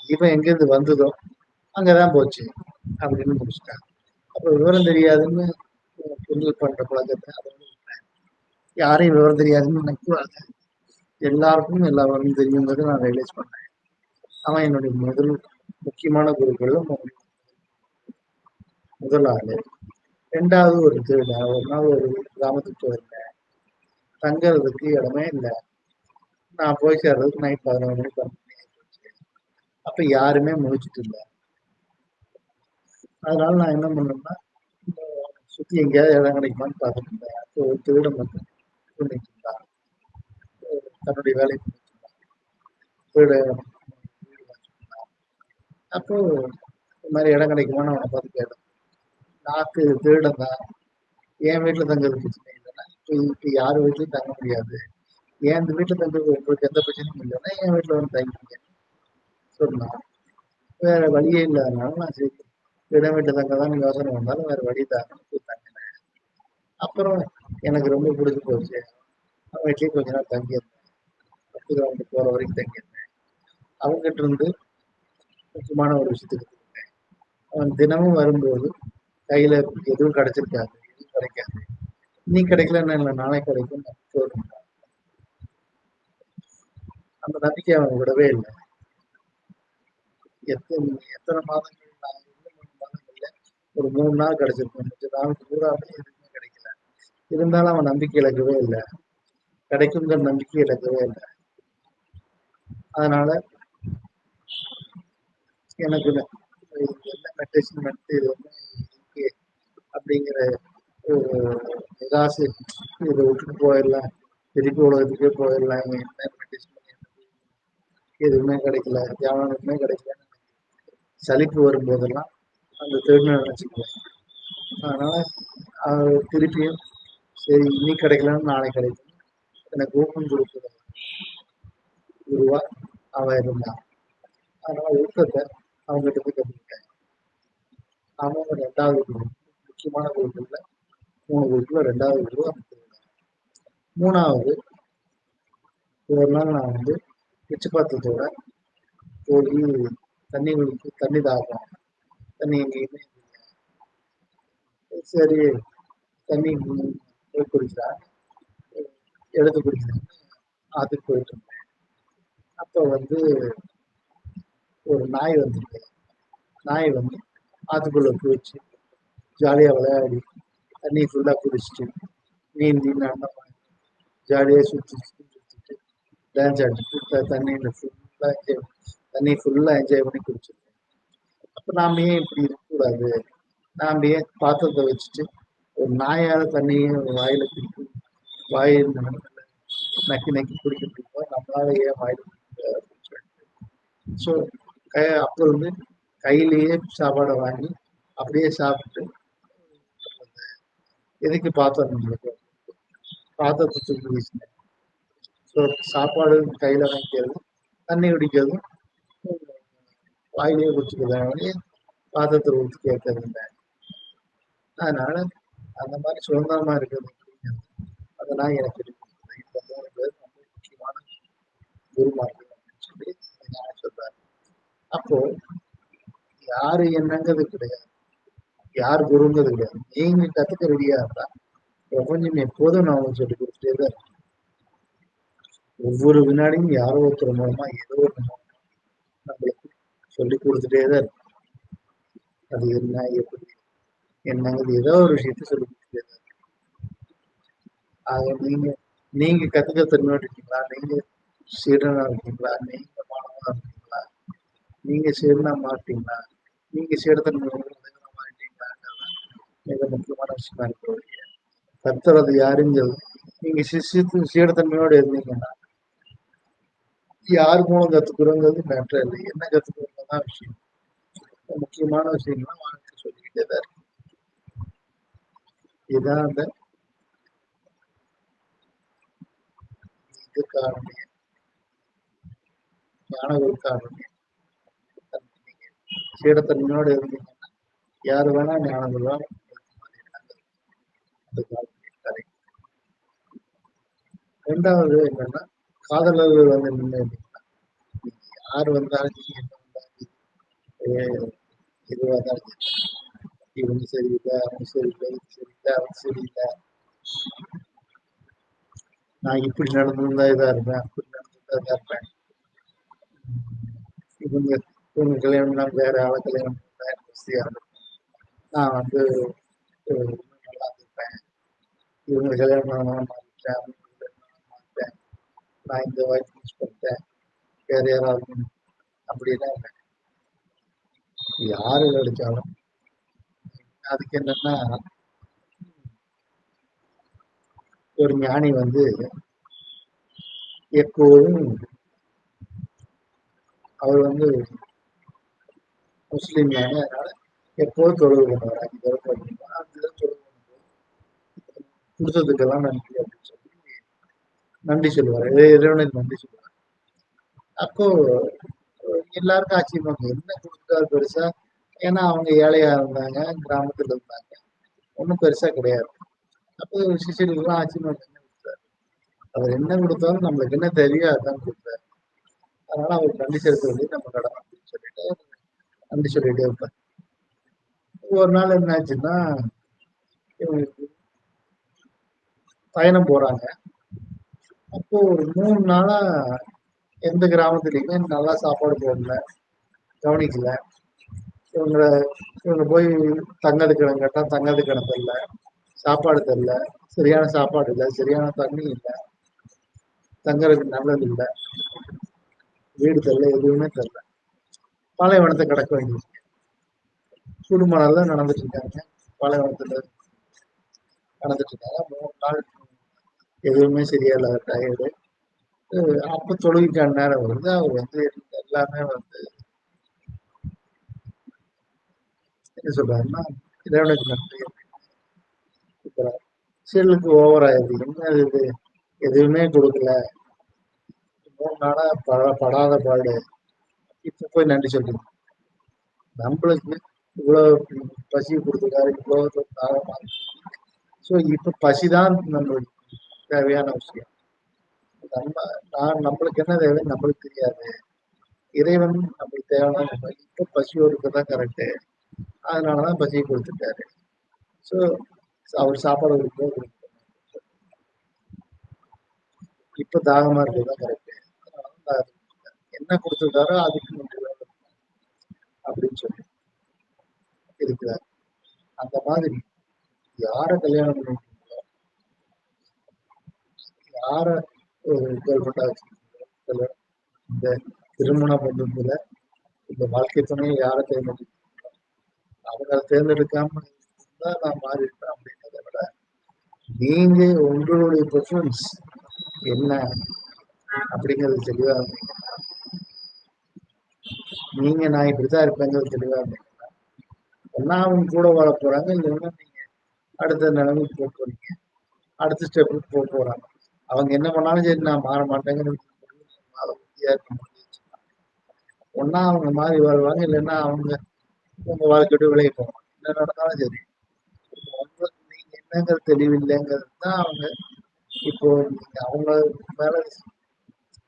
தீபம் எங்கேருந்து வந்ததோ அங்கதான் போச்சு அப்படின்னு முடிச்சுட்டான். அப்ப விவரம் தெரியாதுன்னு கிண்டல் பண்ற பழக்கத்தை அதை யாரையும் விவரம் தெரியாதுன்னு நினைக்கூடாது, எல்லாருக்கும் எல்லா விவரமும் தெரியுங்கிறத நான் ரியலைஸ் பண்ணேன். அவன் என்னுடைய முதல் முக்கியமான குருக்கள். முதல் ஆளு. 2வது ஒரு திருடன். ஒரு நாள் ஒரு கிராமத்துக்கு போயிருந்தேன். தங்கறதுக்கு இடமே இல்ல. நான் போய் சேர்றதுக்கு நைட் 11 மணி 12 மணி ஆயிப்போச்சு. அப்ப யாருமே முழிச்சுட்டு இல்ல. அதனால நான் என்ன பண்ணேன்னா, சுத்தி எங்கேயாவது இடம் கிடைக்குமான்னு பார்த்துட்டு இருந்தேன். அப்போ ஒரு திருடன் வந்து பண்ணிட்டு இருந்தான். தன்னுடைய வேலைய பண்ணிட்டு இருந்தான். திருட வீடு பார்த்துட்டு இருந்தான். அப்போ இந்த மாரி இடம் கிடைக்குமான்னு அவன பார்த்து கேட்டேன். நான் திருடன் தான். என் வீட்ல தங்குறது பிரச்சனை இல்லைன்னா, இப்ப யார் வீட்லயும் தங்க முடியாது. என் வீட்ல தங்குறது உங்களுக்கு எந்த பிரச்சனையும் இல்லைன்னா, என் வீட்ல வந்து தங்கிக்கங்கன்னு சொன்னான். வேற வழியே இல்லாதனால நான் சரி இடம் வீட்டு தங்க தான் யோசனை வந்தாலும் வேற வழி தாங்கன்னு போய் தங்கினேன். அப்புறம் எனக்கு ரொம்ப பிடிச்சு போச்சு. அவன் வீட்லயே கொஞ்ச நாள் தங்கியிருந்தேன். 10 கிலோமீட்டர் போற வரைக்கும் தங்கியிருந்தேன். அவங்ககிட்ட இருந்து முக்கியமான ஒரு விஷயத்துக்கு கத்துக்கிட்டேன். அவன் தினமும் வரும்போது கையில எதுவும் கிடைச்சிருக்காது. எதுவும் கிடைக்காது. இன்னைக்கு கிடைக்கலன்னா இல்ல நாளைக்கு கிடைக்கும்னு நம்பிக்கை இருந்தான். அந்த நம்பிக்கைய அவன் விடவே இல்ல. எத்தன எத்தன மாதங்கள் நான் 2, 3 மாதங்கள்ல ஒரு 3 நாள் கிடைச்சிருக்கும். மிச்ச நாள் பூராமே எதுவுமே கிடைக்கல. இருந்தாலும் அவன் நம்பிக்கை இழக்கவே இல்ல. கிடைக்குங்கிற நம்பிக்கை இழக்கவே இல்ல. அதனால எனக்கு இது என்ன மெடிடேஷன் மெட்டு இது வந்து இருக்கு அப்படிங்கிற ஒரு நிராசை. இதை விட்டுட்டு போயிடலாம். திருப்பி உலகத்துக்கே போயிடலாம். இங்க என்ன மெடிடேஷன் பண்ணி எதுவுமே கிடைக்கல. தியானமே கிடைக்கல. சலிப்பு வரும்போதெல்லாம் அந்த திருடனை நினைச்சுக்குவேன். அதனால திருப்பியும் சரி இன்னைக்கு கிடைக்கலன்னு நாளைக்கு கிடைக்கும். எனக்கு ஊக்கம் கொடுக்குற குருவா அவன் இருந்தான். அதனால ஊக்கத்தை அவங்ககிட்ட போய் கற்றுக்கிட்டேன். அவன் 2வது குரு. முக்கியமான குருக்கள்ல 3 குருக்குள்ள 2வது குரு அவன் திருடன். 3வது ஒரு நாள் நான் வந்து பிச்சைப்பாத்திரத்தோட போய் தண்ணி குடிக்க தண்ணி தாகம். தண்ணி எங்கேயுமே சரி தண்ணி போய் குடிக்கிறான். எடுத்து குடிக்கிறேன். ஆத்துக்கு போயிட்டு இருந்தேன். அப்போ வந்து ஒரு நாய் வந்துருக்கு. நாய் வந்து ஆத்துக்குள்ள போயிடுச்சு. ஜாலியா விளையாடி தண்ணி ஃபுல்லா குடிச்சிட்டு நீந்தி நடனம் ஜாலியா சுத்திட்டு டான்ஸ் ஆடிட்டு தண்ணியில ஃபுல்லா என்ஜாய் தண்ணி ஃபுல்லா என்ஜாய் பண்ணி குடிச்சிருக்கேன். அப்ப நாம ஏன் இப்படி இருக்கக்கூடாது? நாம ஏன் பாத்திரத்தை வச்சுட்டு ஒரு நாயால தண்ணியை வாயில பிடிக்கும் வாயில் நக்கி நக்கி குடிக்க முடியுமோ நம்மளால ஏன் வாயில அப்படின்னு சொல்லிட்டு ஸோ அப்போ வந்து கையிலேயே சாப்பாடை வாங்கி அப்படியே சாப்பிட்டு எதுக்கு பாத்திரம் நம்மளுக்கு பாத்திரத்தை தூக்கி வீசினேன். ஸோ சாப்பாடு கையில வாங்கிக்கிறது தண்ணி குடிக்கிறதும் வாயிலேயே குடிச்சுக்கிறதாங்க பாத்திரத்தை ஊற்றி கேட்கறது இல்லை. அதனால அந்த மாதிரி சுதந்திரமா இருக்கிறது அப்படிங்கிறது அதெல்லாம் எனக்கு இருக்கு. இந்த 3 பேர் ரொம்ப முக்கியமான குருமார்கள் அப்படின்னு சொல்லி நான் சொல்றாரு. அப்போ யாரு என்னங்கிறது கிடையாது. யார் குருங்கிறது கிடையாது. நீங்க கத்துக்க ரெடியா இருந்தா பிரபஞ்சம் எப்போதும் நான் உங்களுக்கு சொல்லி கொடுத்துட்டே தான் இருக்கேன். ஒவ்வொரு வினாடியும் யாரோ ஒருத்தர் மூலமா ஏதோ ஒரு நம்மளுக்கு சொல்லி கொடுத்துட்டே தான் இருக்கு. அது என்ன எப்படி என்னங்கிறது ஏதோ ஒரு விஷயத்த சொல்லி கொடுத்துட்டே தான் இருக்கு. ஆக நீங்க நீங்க கத்துக்க தன்மையோடு இருக்கீங்களா? நீங்க சீடனா இருக்கீங்களா? நீங்க மாணவனா இருக்கீங்களா? நீங்க சீடனா மாட்டீங்களா? நீங்க சீடத்தன்மை மாறிட்டீங்களாங்கிறது மிக முக்கியமான விஷயமா இருக்கு. கர்த்தர் அது யாருங்கிறது நீங்க சீடத்தன்மையோடு இருந்தீங்கன்னா யார் மூலம் கத்துக்கிறோங்கிறது மேட்டர் இல்லை. என்ன கத்துக்கிறோம் தான் விஷயம். முக்கியமான விஷயங்கள்லாம் வாழ்க்கை சொல்லிக்கிட்டே தான் இருக்கு. இதுதான் அந்த இதுக்கான ஞானங்களுக்கான சீடத்தன்மையோடு இருந்தீங்கன்னா யாரு வேணா ஞானங்கள் தான் கதை. 2வது என்னன்னா காதலர்கள் வந்து நின்று யார் வந்தாலும் நீங்க என்ன வந்தாலும் எதுவாக இருந்தாலும் இவங்க சரியில்லை அவங்க சரியில்லை இது சரியில்லை அவங்க சரியில்லை நான் இப்படி நடந்திருந்தா இதா இருப்பேன் அப்படி நடந்திருந்தா இதா இருப்பேன் இவங்க இவங்க கல்யாணம்னா வேற ஆளை கல்யாணம் பண்ணா எனக்கு வசதியா இருக்கும் நான் வந்து இன்னும் நல்லா இருப்பேன், இவங்களை கல்யாணம் பண்ண மாட்டேன், மாட்டேன், நான் இந்த வாய்ப்பு மிஸ் பண்ணிட்டேன், வேற யாராவது அப்படிலாம் இல்லை. யாரு கிடைச்சாலும் அதுக்கு என்னன்னா, ஒரு ஞானி வந்து எப்போதும் அவர் வந்து முஸ்லீம் ஞானி, அதனால எப்போதும் தொழுவு பண்ணுவார். 5 தடவை தொழுவு, 5 தடவை தொழுவு கொடுத்ததுக்கெல்லாம் நன்றி அப்படின்னு சொல்லி நன்றி சொல்லுவார், இறைவனுக்கு நன்றி சொல்லுவார். அப்போ எல்லாருக்கும் ஆச்சரியமா என்ன கொடுத்தாரு பெருசா, ஏன்னா அவங்க ஏழையா இருந்தாங்க, கிராமத்துல இருந்தாங்க, ஒன்றும் பெருசா கிடையாது. அப்போ சிஷியர்களுக்கெல்லாம் ஆச்சரியமா என்ன கொடுத்தாரு, அவர் என்ன கொடுத்தாலும் நம்மளுக்கு என்ன தேவையோ அதான் கொடுத்தாரு, அதனால அவருக்கு நன்றி செலுத்த வேண்டியது நம்ம கடமை அப்படின்னு சொல்லிட்டு நன்றி சொல்லிட்டே இருப்பார். ஒரு நாள் என்ன ஆச்சுன்னா, இவங்க பயணம் போறாங்க. அப்போ ஒரு 3 நாளா எந்த கிராமத்துலயுமே நல்லா சாப்பாடு போடல, கவனிக்கல. இவங்க இவங்க போய் தங்கறதுக்கு இடம் கேட்டா தங்கறதுக்கு இடம் தெரியல, சாப்பாடு தெரியல, சரியான சாப்பாடு இல்லை, சரியான தண்ணி இல்லை, தங்கறதுக்கு நல்லது இல்லை, வீடு தெரியல, எதுவுமே தெரியல. பாலைவனத்தை கடக்க வேண்டியது, குடும்பம் தான் நடந்துட்டு இருக்காங்க. பாலைவனத்துல நடந்துட்டு இருக்காங்க. 3 நாள் எதுவுமே சரியா இல்லாத டயர்டு. அப்ப தொழுகைக்கான நேரம் வருது. அவர் வந்து எல்லாமே வந்து என்ன சொல்றாருன்னா, இறைவனுக்கு நன்றி கொடுக்குறாரு. செல்லுக்கு ஓவர் ஆயிடுது. என்ன இது, எதுவுமே கொடுக்கல, 3 நாளா படாத பாடு, இப்ப போய் நன்றி சொல்றீங்க. நம்மளுக்கு இவ்வளவு பசி கொடுத்துருக்காரு, இவ்வளவு தாகமா. ஸோ இப்ப பசிதான் நம்மளுக்கு தேவையான விஷயம். நம்ம நம்மளுக்கு என்ன தேவை நம்மளுக்கு தெரியாது, இறைவன் நம்மளுக்கு தேவையான இப்ப பசியோடு இருக்கதான் கரெக்டு, அதனாலதான் பசியை கொடுத்துட்டாரு. ஸோ அவர் சாப்பாடு கொடுக்க இப்ப தாகமா இருக்கிறதுதான் கரெக்டு, அதனால என்ன கொடுத்துருக்காரோ அதுக்கு நன்றி அப்படின்னு சொல்லி இருக்கிறார். அந்த மாதிரி யார கல்யாணம் பண்ணிருக்கீங்களோ, யார ஒரு கேர்ள் ஃப்ரெண்டா வச்சிருக்கீங்களோ, இந்த திருமண பந்தத்துல இந்த வாழ்க்கை துணையை யாரை தேர்ந்தெடுக்க, அவங்க தேர்ந்தெடுக்காம இருந்தா நான் மாறி இருப்பேன் அப்படின்றத விட, நீங்க உங்களுடைய ப்ரிஃபரன்ஸ் என்ன அப்படிங்கிறது தெளிவா இருந்தீங்க, நீங்க நான் இப்படித்தான் இருப்பேங்கிறது தெளிவா இருந்தீங்க, ஒன்னா அவங்க கூட வாழ போறாங்க, இல்லைன்னா நீங்க அடுத்த நிலைமைக்கு போக போறீங்க, அடுத்த ஸ்டெப்புக்கு போக போறாங்க. அவங்க என்ன பண்ணாலும் சரி நான் மாற மாட்டேங்கிறது உறுதியா இருக்க முடியும். ஒன்னா அவங்க மாறி வாழ்வாங்க, இல்லைன்னா அவங்க உங்க வாழ்க்கையோட விலகி போவாங்க. என்ன நடந்தாலும் சரி, உங்களுக்கு நீங்க என்னங்கிறது தெளிவில்லைங்கிறது தான் அவங்க இப்போ நீங்க மேல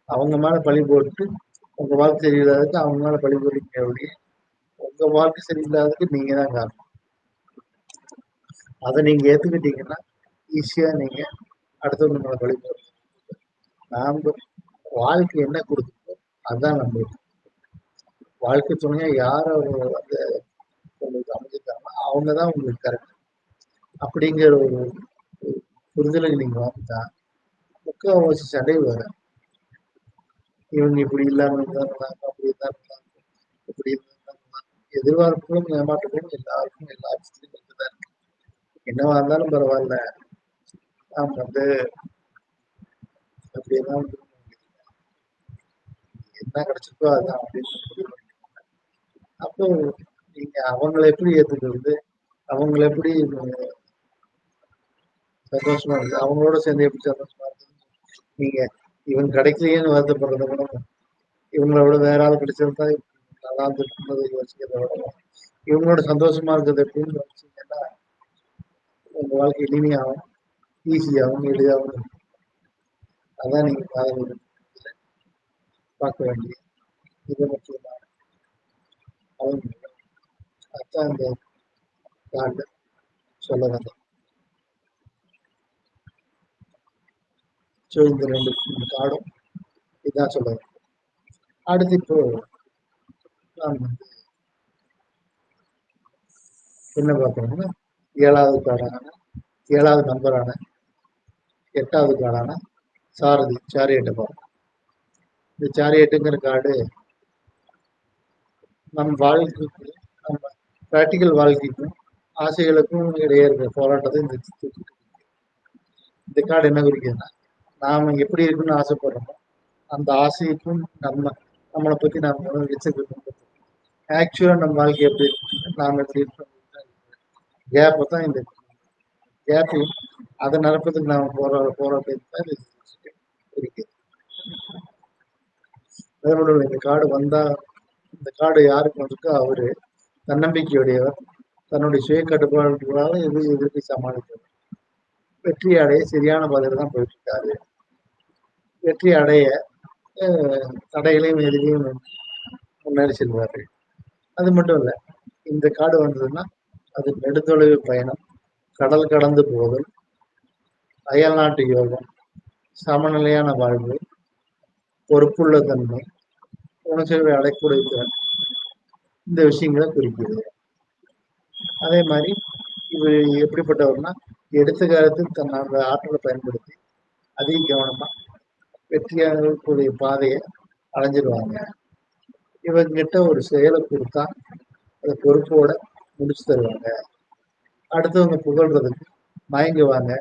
அவங்க மேல பழி போட்டு உங்க வாழ்க்கை சரியில்லாததுக்கு அவங்க மேல பழி போடுறீங்க ஒழிய, உங்க வாழ்க்கை சரியில்லாததுக்கு நீங்க தான் காரணம். அதை நீங்க ஏத்துக்கிட்டீங்கன்னா ஈஸியா நீங்க அடுத்தவங்க மேல பழி போடுறீங்க. நாம வாழ்க்கை என்ன கொடுக்குதோ அதுதான் நம்மளுக்கு. வாழ்க்கை துணையா யார வந்து உங்களுக்கு அமைஞ்சிருக்காங்கன்னா அவங்கதான் உங்களுக்கு கரெக்ட் அப்படிங்கிற ஒரு புரிதலுக்கு நீங்க வந்துட்டா முக்கால்வாசி சண்டை வர, இவங்க இப்படி இல்லாம இருந்தாங்க, அப்படி இருந்தாங்க, இப்படி இருந்தாங்க, எதிர்பார்ப்புகளும் ஏமாற்றங்களும் எல்லாருக்கும் எல்லா விஷயத்திலும் இருக்குதான் இருக்கு. என்னவா இருந்தாலும் பரவாயில்ல, நாம் வந்து அப்படியெல்லாம் என்ன கிடைச்சிருக்கோ அதுதான் அப்படின்னு. அப்போ நீங்க அவங்களை எப்படி ஏத்துக்கிறது, அவங்களை எப்படி சந்தோஷமா இருக்கு, அவங்களோட சேர்ந்து எப்படி சந்தோஷமா இருக்கு, நீங்க இவங்க கிடைக்கலையேன்னு வருத்தப்படுறத விட, இவங்கள விட வேற ஆள் கிடைச்சிருந்தா நல்லா இருந்திருக்கும்போது யோசிக்கிறத விட, இவங்களோட சந்தோஷமா இருக்கிறது எப்படின்னு யோசிச்சீங்கன்னா உங்க வாழ்க்கை இனிமையாகும், ஈஸியாகவும் எளிதாகவும் இருக்கும். அதான் நீங்க காதல் பார்க்க வேண்டிய மிக முக்கியமான பலன்கள். அதான் இந்த கார்டு சொல்ல வந்தேன். ஸோ இந்த 2 கார்டும் இதான் சொல்ல வந்தேன். அடுத்து இப்போ நாம் வந்து என்ன பார்க்கணும்னா 7வது கார்டான 7வது நம்பரான 8வது கார்டான சாரதி சாரியட்டை பார்க்கணும். இந்த சாரியட்டுங்கிற கார்டு நம் வாழ்க்கைக்கு நம்ம பிராக்டிக்கல் வாழ்க்கைக்கும் ஆசைகளுக்கும் இடையே இருக்கிற போராட்டத்தை இந்த கார்டு என்ன குறிக்குதுன்னா, நாம எப்படி இருக்குன்னு ஆசைப்படுறோமோ அந்த ஆசைக்கும் நம்மளை பத்தி நாம வச்சிருக்கோம். ஆக்சுவலா நம்ம வாழ்க்கை எப்படி இருக்கு, நாம எப்படி இருக்கோம், கேப்பை தான் இந்த கேப்பையும் அதை நடப்பதுக்கு நாம போராட்டத்தை இருக்கு. அதனோட இந்த கார்டு வந்தா, இந்த கார்டு யாருக்கு வந்திருக்கோ அவரு தன்னம்பிக்கையுடையவர், தன்னுடைய சுய கட்டுப்பாடுகளால எதிர்ப்பை சமாளித்தவர், வெற்றி அடைய சரியான பாதையில தான் போயிட்டு இருக்காரு. வெற்றி அடைய தடைகளையும் எதிரையும் முன்னேறி செல்வாரு. அது மட்டும் இல்ல, இந்த கார்டு வந்ததுன்னா அது நெடுந்தொலைவு பயணம், கடல் கடந்து போதல், அயல் நாட்டு யோகம், சமநிலையான வாழ்வு, பொறுப்புள்ள தன்மை, உணர்ச்சிகளை அடைக்கூடிய திறன், இந்த விஷயங்களை குறிக்கிறது. அதே மாதிரி இவர் எப்படிப்பட்டவர்னா, எடுத்த காலத்தில் தன்னோட ஆற்றலை பயன்படுத்தி அதிக கவனமா வெற்றியாகக்கூடிய பாதையை அடைஞ்சிருவாங்க. இவங்கிட்ட ஒரு செயலை கொடுத்தா அதை பொறுப்போட முடிச்சு தருவாங்க. அடுத்தவங்க புகழ்றதுக்கு மயங்குவாங்க,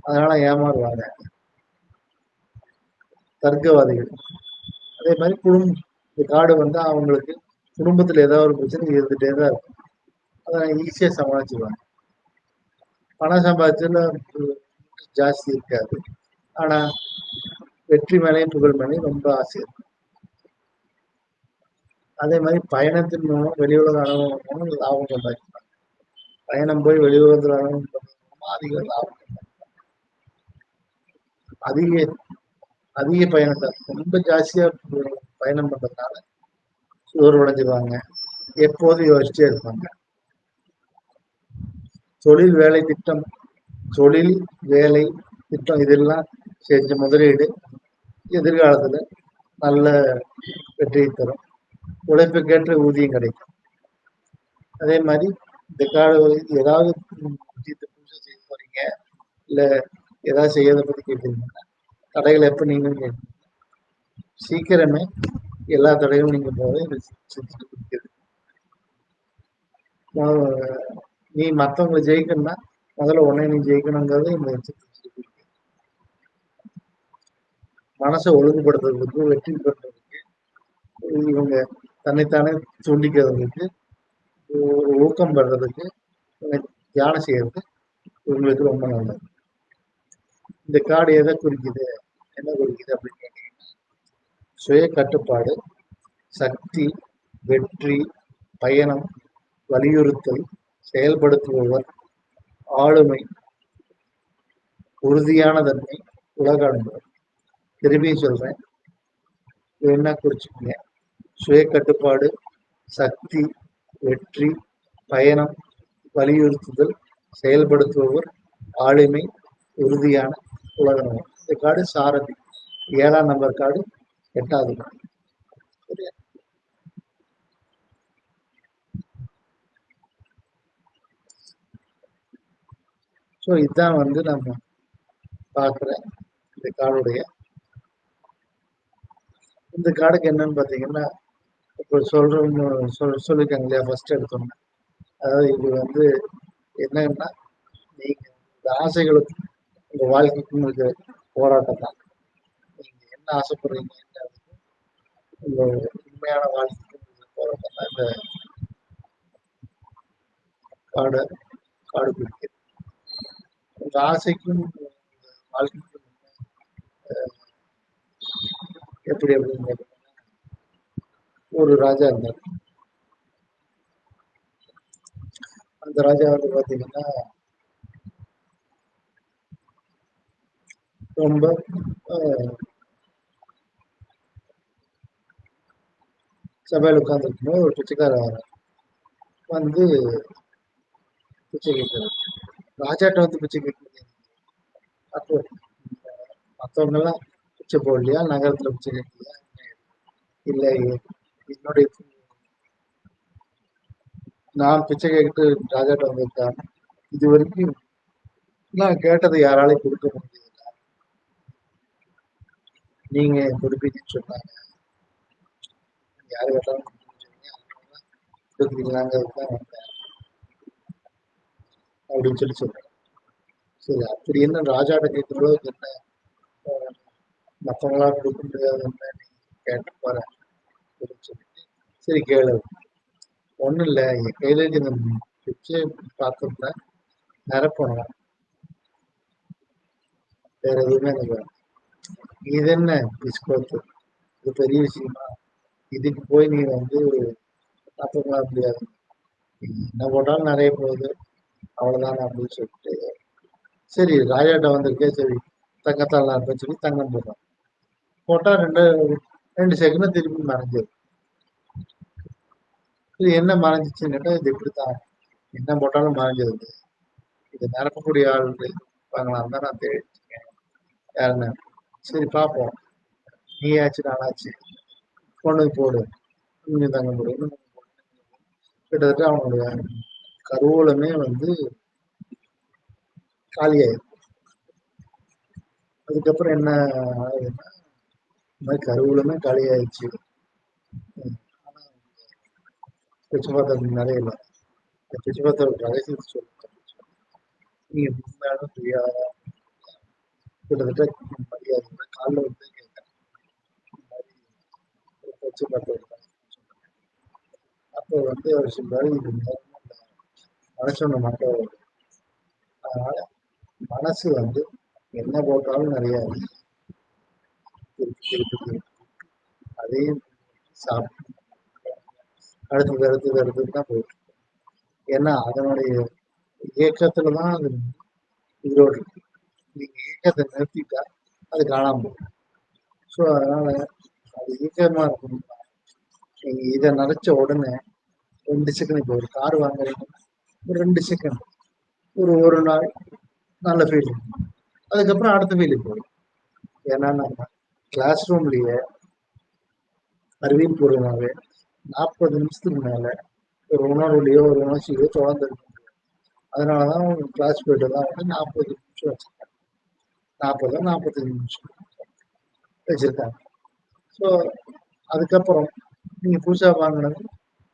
அதனால ஏமாறுவாங்க. தர்க்கவாதிகள். அதே மாதிரி இந்த காடு வந்தா அவங்களுக்கு குடும்பத்துல ஏதாவது ஒரு பிரச்சனை இருந்துட்டே தான் இருக்கும். அதை ஈஸியா சமாளிச்சுருவாங்க. பணம் சம்பாதிச்சதுல ஜாஸ்தி இருக்காது, ஆனா வெற்றி மேலையும் புகழ் மேலையும் ரொம்ப ஆசை இருக்கும். அதே மாதிரி பயணத்தின் மூலம் வெளி உலக அனுபவம் மூலம் லாபம் சம்பாதிப்பாங்க. பயணம் போய் வெளி உலகத்தில் அனுபவம் மூலமா அதிக லாபம். அதிக அதிக பயணத்தை ரொம்ப ஜாஸ்தியா பயணம் பண்றதுனால சோர்வடைஞ்சிருவாங்க, எப்போதும் யோசிச்சே இருப்பாங்க. தொழில் வேலை திட்டம், தொழில் வேலை திட்டம் இதெல்லாம் செஞ்ச முதலீடு எதிர்காலத்துல நல்ல வெற்றியை தரும், உழைப்புக்கேற்ற ஊதியம் கிடைக்கும். அதே மாதிரி இந்த கால ஏதாவது புதுசா செய்ய போறீங்க, இல்ல ஏதாவது செய்யறதை பத்தி கேட்குறீங்கன்னா தடைகளை எப்ப நீங்க சீக்கிரமே எல்லா தடைகளும் நீங்க போதை செஞ்சுட்டு பிடிக்கிறது. நீ மற்றவங்களை ஜெயிக்கணும்னா முதல்ல உடனே நீ ஜெயிக்கணுங்கிறது இந்த மனசை ஒழுங்குபடுத்துறதுக்கு, வெற்றி பெறதுக்கு, இவங்க தன்னைத்தானே தூண்டிக்கிறதுக்கு, ஒரு ஊக்கம் பெறதுக்கு, தியானம் செய்யறது இவங்களுக்கு ரொம்ப நல்லது. இந்த கார்டு எதை குறிக்குது, என்ன குறிக்குது அப்படின்னு கேட்டீங்கன்னா, சுய கட்டுப்பாடு, சக்தி, வெற்றி, பயணம், வலியுறுத்தல், செயல்படுத்துபவர், ஆளுமை, உறுதியான தன்மை, உலக அனுபவம். திரும்பியும் சொல்றேன், என்ன குறிச்சுக்கீங்க. சுய கட்டுப்பாடு, சக்தி, வெற்றி, பயணம், வலியுறுத்துதல், செயல்படுத்துபவர், ஆளுமை, உறுதியான உலக அனுபவம். இந்த கார்டு சாரதி, 7ஆம் நம்பர் கார்டு, 8வது கார்டு. ஸோ இதுதான் வந்து நம்ம பார்க்குற இந்த கார்டுடைய. இந்த கார்டுக்கு என்னன்னு பார்த்தீங்கன்னா, இப்போ சொல்லியிருக்காங்க இல்லையா ஃபர்ஸ்ட் எடுத்தோம்னா, அதாவது இது வந்து என்னன்னா, நீங்க இந்த ஆசைகளுக்கும் உங்க வாழ்க்கைக்கும் இருக்க போராட்டம் தான். நீங்க என்ன ஆசைப்படுறீங்க, உங்க உண்மையான வாழ்க்கைக்கும் போராட்டம் தான் இந்த கார்டு குறிக்கிறது. உங்க ஆசைக்கும் வாழ்க்கைக்கும் எப்படி அப்படின்னு ஒரு ராஜா இருந்தார். அந்த ராஜா வந்து பாத்தீங்கன்னா ரொம்ப சபையில் உட்கார்ந்துருக்கும்போது ஒரு பிச்சைக்காரர் வந்து பிச்சை கேட்கிறார். ராஜாட்ட வந்து பிச்சை கேட்க அப்போ மற்றவங்க எல்லாம் பிச்சை போடலையா, நகரத்துல பிச்சை கேட்கலையா, இல்லை என்னுடைய நான் பிச்சை கேட்டு ராஜாட்ட வந்திருக்கேன். இது வரைக்கும் நான் கேட்டதை யாராலையும் கொடுக்க முடியாது. நீங்க கொடுப்பீங்கன்னு சொன்னாங்க. யாரு கேட்டாலும் கொடுக்குறீங்களாங்கிறது தான் வந்தேன் அப்படின்னு சொல்றேன். சரி, அப்படி என்ன ராஜாட்ட கேட்கிற அளவுக்கு என்ன மற்றவங்களா கொடுக்க முடியாதுன்னு நீ கேட்டு பாரு அப்படின்னு சொல்லிட்டு, சரி கேளு. ஒண்ணும் இல்ல, என் கையில இருக்க இந்த பிச்சை பாத்திரத்தை நிரப்பணும், வேற எதுவுமே எனக்கு வேணும். இது என்ன பிஸ்கோத்து, இது பெரிய விஷயமா? இதுக்கு போய் நீ வந்து பாத்திரங்களா முடியாது, என்ன போட்டாலும் நிறைய போகுது, அவ்வளவுதான் அப்படின்னு சொல்லிட்டு, சரி ராஜாட்ட வந்திருக்கே, சரி தங்கத்தால் இருப்பேன்னு சொல்லி தங்கம் போடுறான். போட்டா ரெண்டு 2 செகண்ட் திருப்பி மறைஞ்சிடும். இது என்ன மறைஞ்சிச்சுன்னு கேட்டா, இது இப்படித்தான், என்ன போட்டாலும் மறைஞ்சிருது, இது நிரப்பக்கூடிய ஆள் இருப்பாங்களான்னு தான் நான் தேடி யாருன்னு. சரி பார்ப்போம், நீ ஆச்சு நானாச்சு, கொண்டு போய் போடு, இன்னும் தங்க முடியும். கிட்டத்தட்ட அவனுடைய கருவூலமே வந்து காலியாயிடும். அதுக்கப்புறம் என்ன ஆகுதுன்னா, இந்த மாதிரி கருவூலமே காலியாயிடுச்சு. ஆனா பிச்சை பாத்திரத்துக்கு நிறைய இல்லை. இந்த பிச்சை பாத்திரம் ரகசியத்தை சொல்லுங்க, நீங்க முன்னாலும் தெரியாதா, கிட்டத்தட்ட மரியாதை காலில் வந்து கேட்கறேன், பிச்சை பாத்திரம். அப்போ வந்து அவர் சொல்றாரு, இது மனசொன்ன மாட்டோம். அதனால மனசு வந்து என்ன போட்டாலும் நிறைய திருப்பி திருப்பி திருப்பி அதையும் சாப்பிட்டு அடுத்தது அடுத்தது அடுத்தது தான் போயிட்டு இருக்கு. ஏன்னா அதனுடைய இயக்கத்துல தான் அது உயிரோடு இருக்கு. நீங்க இயக்கத்தை நிறுத்திட்டா அது காணாம போகும். ஸோ அதனால அது இயக்கமா இருக்கணும்னா நீங்க இதை நினைச்ச உடனே 2 செகண்ட், இப்போ ஒரு கார் வாங்குறீங்கன்னா ஒரு 2 செகண்ட், ஒரு நாள் நல்ல ஃபீல், அதுக்கப்புறம் அடுத்த ஃபீலுக்கு போயிடும். ஏன்னா நம்ம கிளாஸ் ரூம்லயே அறிவியல் பூர்வமாகவே 40 நிமிஷத்துக்கு மேல ஒரு உணர்வுலையோ ஒரு உணர்ச்சியோ தொடர்ந்து இருக்கும். அதனாலதான் கிளாஸ் போயிட்டு தான் வந்து 40 நிமிஷம் வச்சிருக்காங்க, 45 நிமிஷம் வச்சிருக்காங்க. ஸோ அதுக்கப்புறம் நீங்க புதுசா வாங்கினது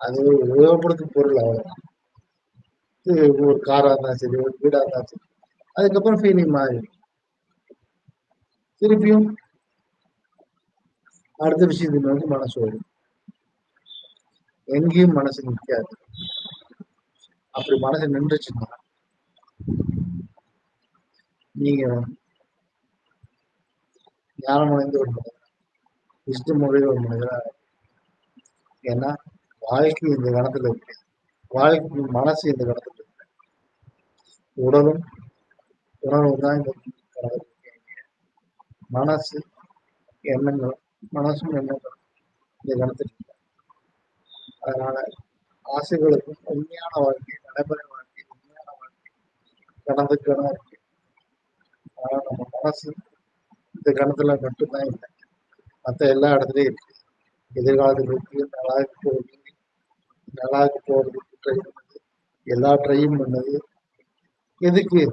அது ஒரு உபயோகப்படுத்தும் பொருள், அவ்வளவுதான். இது ஒரு காரா இருந்தாலும் சரி, ஒரு வீடா இருந்தாலும் சரி, அதுக்கப்புறம் ஃபீலிங் மாறிடும். திருப்பியும் அடுத்த விஷயத்துக்கு வந்து மனசு வரும். எங்கேயும் மனசு நிற்காது. அப்படி மனசு நின்றுச்சுன்னா நீங்க ஞானமடைந்த ஒரு மனிதர், விஷ்ணுமுடைய ஒரு மனிதரா. ஏன்னா வாழ்க்கை இந்த கணத்துல இருக்கு, வாழ்க்கை மனசு இந்த கணத்துல இருக்கு, உடலும் உணர்வும் தான் இந்த கணத்துல இருக்கு. மனசு எண்ணங்கள், மனசும் எண்ணங்கள் இந்த கணத்துல இருக்கு. அதனால ஆசைகளுக்கும் உண்மையான வாழ்க்கை, நடைமுறை வாழ்க்கை, உண்மையான வாழ்க்கை கணத்துக்கான இருக்கு. ஆனா நம்ம மனசு இந்த கணத்துல மட்டும்தான் இல்லை, மற்ற எல்லா இடத்துலயும் இருக்கு. எதிர்காலத்தில் இருக்கு, நல்லாக்கு போகுது, நல்லாக்கு போறதுக்கு ட்ரை பண்ணுது, எல்லா ட்ரையும் பண்ணுது. எதுக்கு?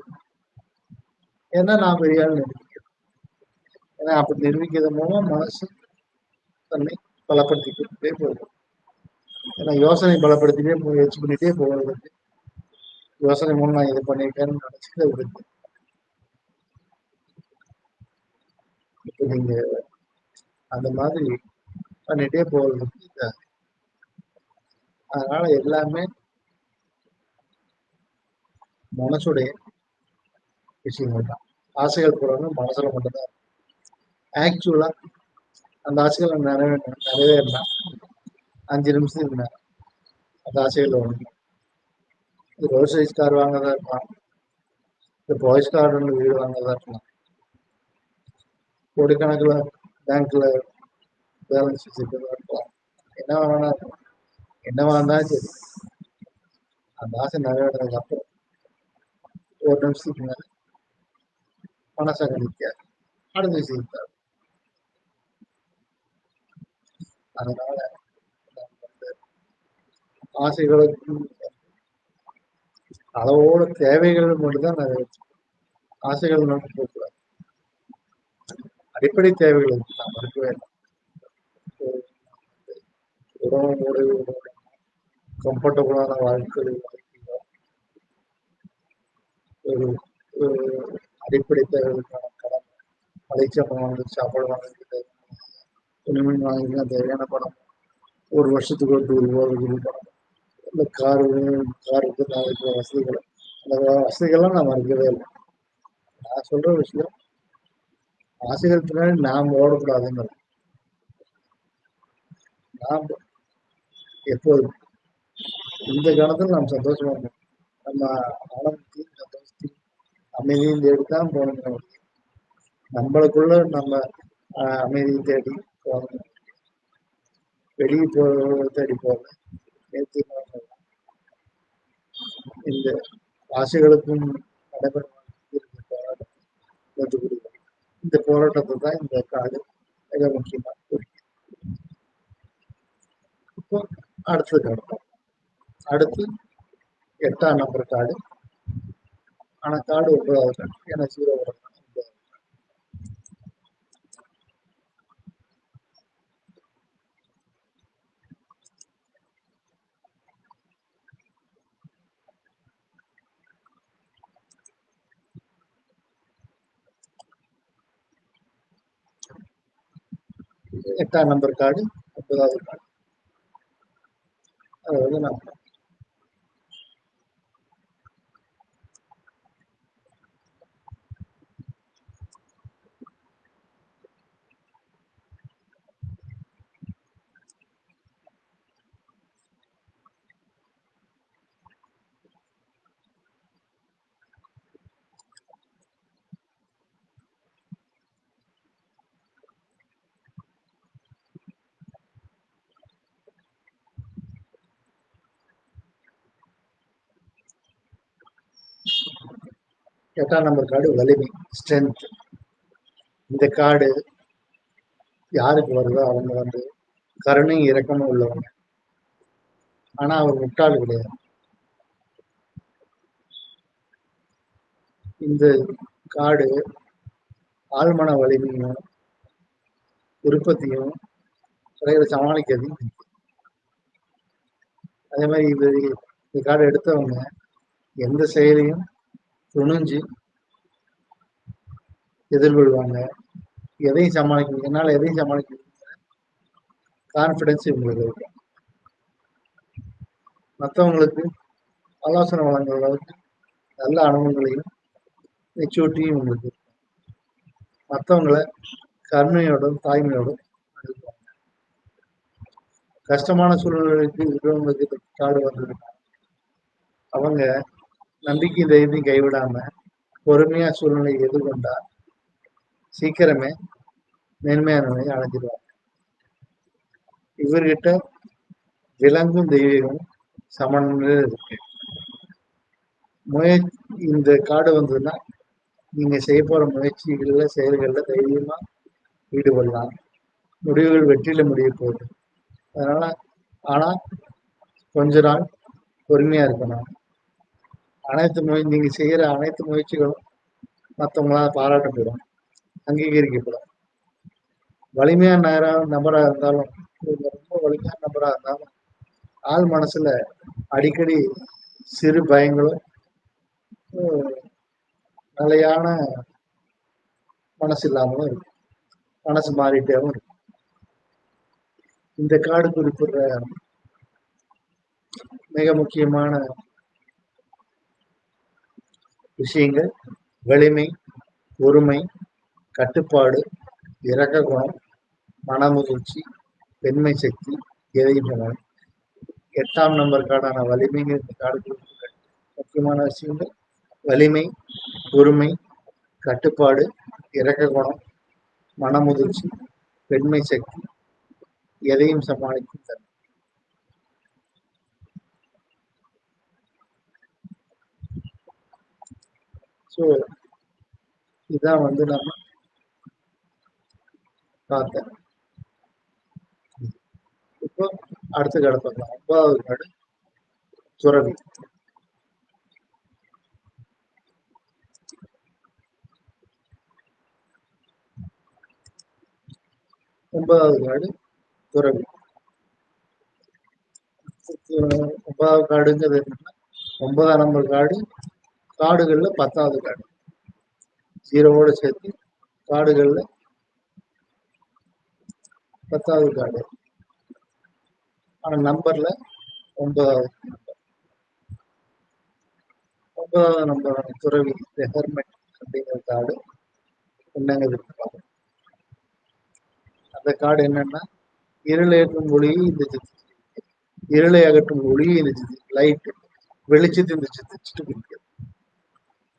ஏன்னா நான் பெரிய ஆள் நிரூபிக்கிறேன். ஏன்னா அப்படி நிரூபிக்கிறது மூலம் மனசு தன்னை பலப்படுத்திக்கிட்டே போகும். ஏன்னா யோசனை பலப்படுத்திட்டே முயற்சி பண்ணிட்டே போகிறதுக்கு, யோசனை மூலம் நான் இதை பண்ணியிருக்கேன்னு நினைச்சுட்டு இருக்கு. இப்போ நீங்க அந்த மாதிரி பண்ணிட்டே போகிறதுக்கு, அதனால எல்லாமே மனசுடைய விஷயங்கள் தான். ஆசைகள் போறது மனசுல மட்டும்தான். ஆக்சுவலா அந்த ஆசைகள் நிறைவேறினா 5 நிமிஷத்துக்கு மேல அந்த ஆசைகள் ஒன்று, ரோட் சைஸ் கார் வாங்கதான் இருக்கலாம், இந்த பாய்ஸ் கார் வீடு வாங்கதான் இருக்கலாம், கோடிக்கணக்கில் பேங்க்ல பேலன்ஸ் வச்சுருக்கதா இருக்கலாம், என்ன வேணா இருக்கலாம். என்னவா இருந்தாலும் சரி, அந்த ஆசை நிறைவேறதுக்கு அப்புறம் ஒரு நிமிஷத்துக்கு மேல மனசாக நிற்காது, அடுத்த விஷயம். அதனால ஆசைகளுக்கும் அளவோட தேவைகள் மட்டும்தான் ஆசைகள் நோக்கி போகக்கூடாது. அடிப்படை தேவைகள் நாம் இருக்கவே இல்லை. உணவு முறை, கம்ஃபர்டபுளான வாழ்க்கையோ ஒரு ஒரு அடிப்படை தேவைகளுக்கான கடன், மலைச்சாப்பாடு வாங்கி சாப்பாடு வாங்கிட்டு துணிமணி வாங்கினா தேவையான பணம், ஒரு வருஷத்துக்கு ஒரு டூர் போகிறதுக்கு பணம், இந்த காருக்கு நாளைக்கு வசதிகள், அந்த வசதிகள்லாம் நான் மறுக்கவே இல்லை. நான் சொல்ற விஷயம், ஆசைகள் பின்னாடி நாம் ஓடக்கூடாதுங்கிறது. நாம் எப்போதும் இந்த காலத்தில் நாம் சந்தோஷமா இருக்கணும். நம்ம ஆனந்தத்தையும் சந்தோஷத்தையும் அமைதியும் தேடித்தான் போகணும். நம்மளுக்குள்ள நம்ம அமைதியை தேடி போகணும். வெளியே தேடி போகணும். நேற்று இந்த ஆசைகளுக்கும் நடைபெறும் இந்த போராட்டத்தை தான் இந்த காடு மிக முக்கியமா இருக்கு. இப்போ அடுத்தது காட்டும். அடுத்து 8ஆம் நம்பர் காடு. ஆனா காடு 9வது காடு. ஏன்னா 0 வரும். 8ஆம் நம்பர் காடு 9வது காடு. அதாவது நான் 8ஆம் நம்பர் காடு வலிமை, ஸ்ட்ரென்த். இந்த காடு யாருக்கு வருதோ அவங்க கருணை இரக்கமும் உள்ளவங்க. ஆனா அவர் முட்டாள் கிடையாது. இந்த காடு ஆழ்மன வலிமையும் விருப்பத்தையும் சமாளிக்கிறதையும். அதே மாதிரி இந்த காடு எடுத்தவங்க எந்த செயலையும் துணிஞ்சு எதிர்கொள்வாங்க. எதையும் சமாளிக்க, என்னால எதையும் சமாளிக்க கான்பிடன்ஸ் இவங்களுக்கு இருக்கு. மற்றவங்களுக்கு ஆலோசனை வழங்குற அளவுக்கு நல்ல அனுபவங்களையும் மெச்சூரிட்டியும் உங்களுக்கு இருக்கு. மற்றவங்களை கருணையோடும் தாய்மையோடும் அனுப்புவாங்க. கஷ்டமான சூழ்நிலைக்கு இருக்கிறவங்களுக்கு காடு வந்தது. அவங்க நம்பிக்கை தைரியத்தையும் கைவிடாம பொறுமையா சூழ்நிலையை எதிர்கொண்டா சீக்கிரமே மேன்மையான நிலையை அடைஞ்சிருவாங்க. இவர்கிட்ட விலங்கும் தெய்வீகம் சமநிலையில் இருக்கு. இந்த காடு வந்ததுன்னா நீங்க செய்ய போற முயற்சிகள்ல செயல்கள்ல தைரியமா ஈடுபடலாம். முடிவுகள் வெற்றியில முடிய போகுது. அதனால ஆனா கொஞ்ச நாள் பொறுமையா இருக்கணும். நீங்க செய்யற அனைத்து முயற்சிகளும் மற்றவங்களால பாராட்டப்படும், அங்கீகரிக்கப்படும். வலிமையான நபரா இருந்தாலும், ரொம்ப வலிமையான நபரா இருந்தாலும் ஆள் மனசுல அடிக்கடி சிறு பயங்களும் நிலையான மனசு இல்லாமலும் இருக்கும். மனசு மாறிட்டேவும் இருக்கும். இந்த காடு குறிப்பிடுற மிக முக்கியமான விஷயங்கள் வலிமை, பொறுமை, கட்டுப்பாடு, இரக்க குணம், மனமுதிர்ச்சி, பெண்மை சக்தி, எதையும் சமாளி. 8ஆம் நம்பர் கார்டான வலிமைங்கிற இந்த காடு குறிப்பிட்ட முக்கியமான விஷயங்கள் வலிமை, பொறுமை, கட்டுப்பாடு, இரக்க குணம், மனமுதிர்ச்சி, பெண்மை சக்தி, எதையும் சமாளிக்கும் தன்மை. ஸோ இதான் நம்ம பார்த்தேன். இப்போ அடுத்த கார்டு பார்க்கலாம். 9வது கார்டு துறவி. 9வது காடு துறவி. 9வது காடுங்கிறது என்னன்னா 9ஆம் நம்பர் காடு, காடுகள்ல 10வது காடு, 0வோட சேர்த்து காடுகள்ல 10வது காடு. ஆனா நம்பர்ல 9வது. 9வது நம்பரான துறவி ஹெர்மெட் அப்படிங்கிற காடு என்னங்கிறது பார்க்கணும். அந்த காடு என்னன்னா இருளை ஏற்றும் ஒளியை இந்த சித்திச்சு, இருளை அகற்றும் ஒளியை இந்த சித்திச்சு, லைட் வெளிச்சத்தை இந்த சித்திச்சுட்டு பிடிக்கிறது.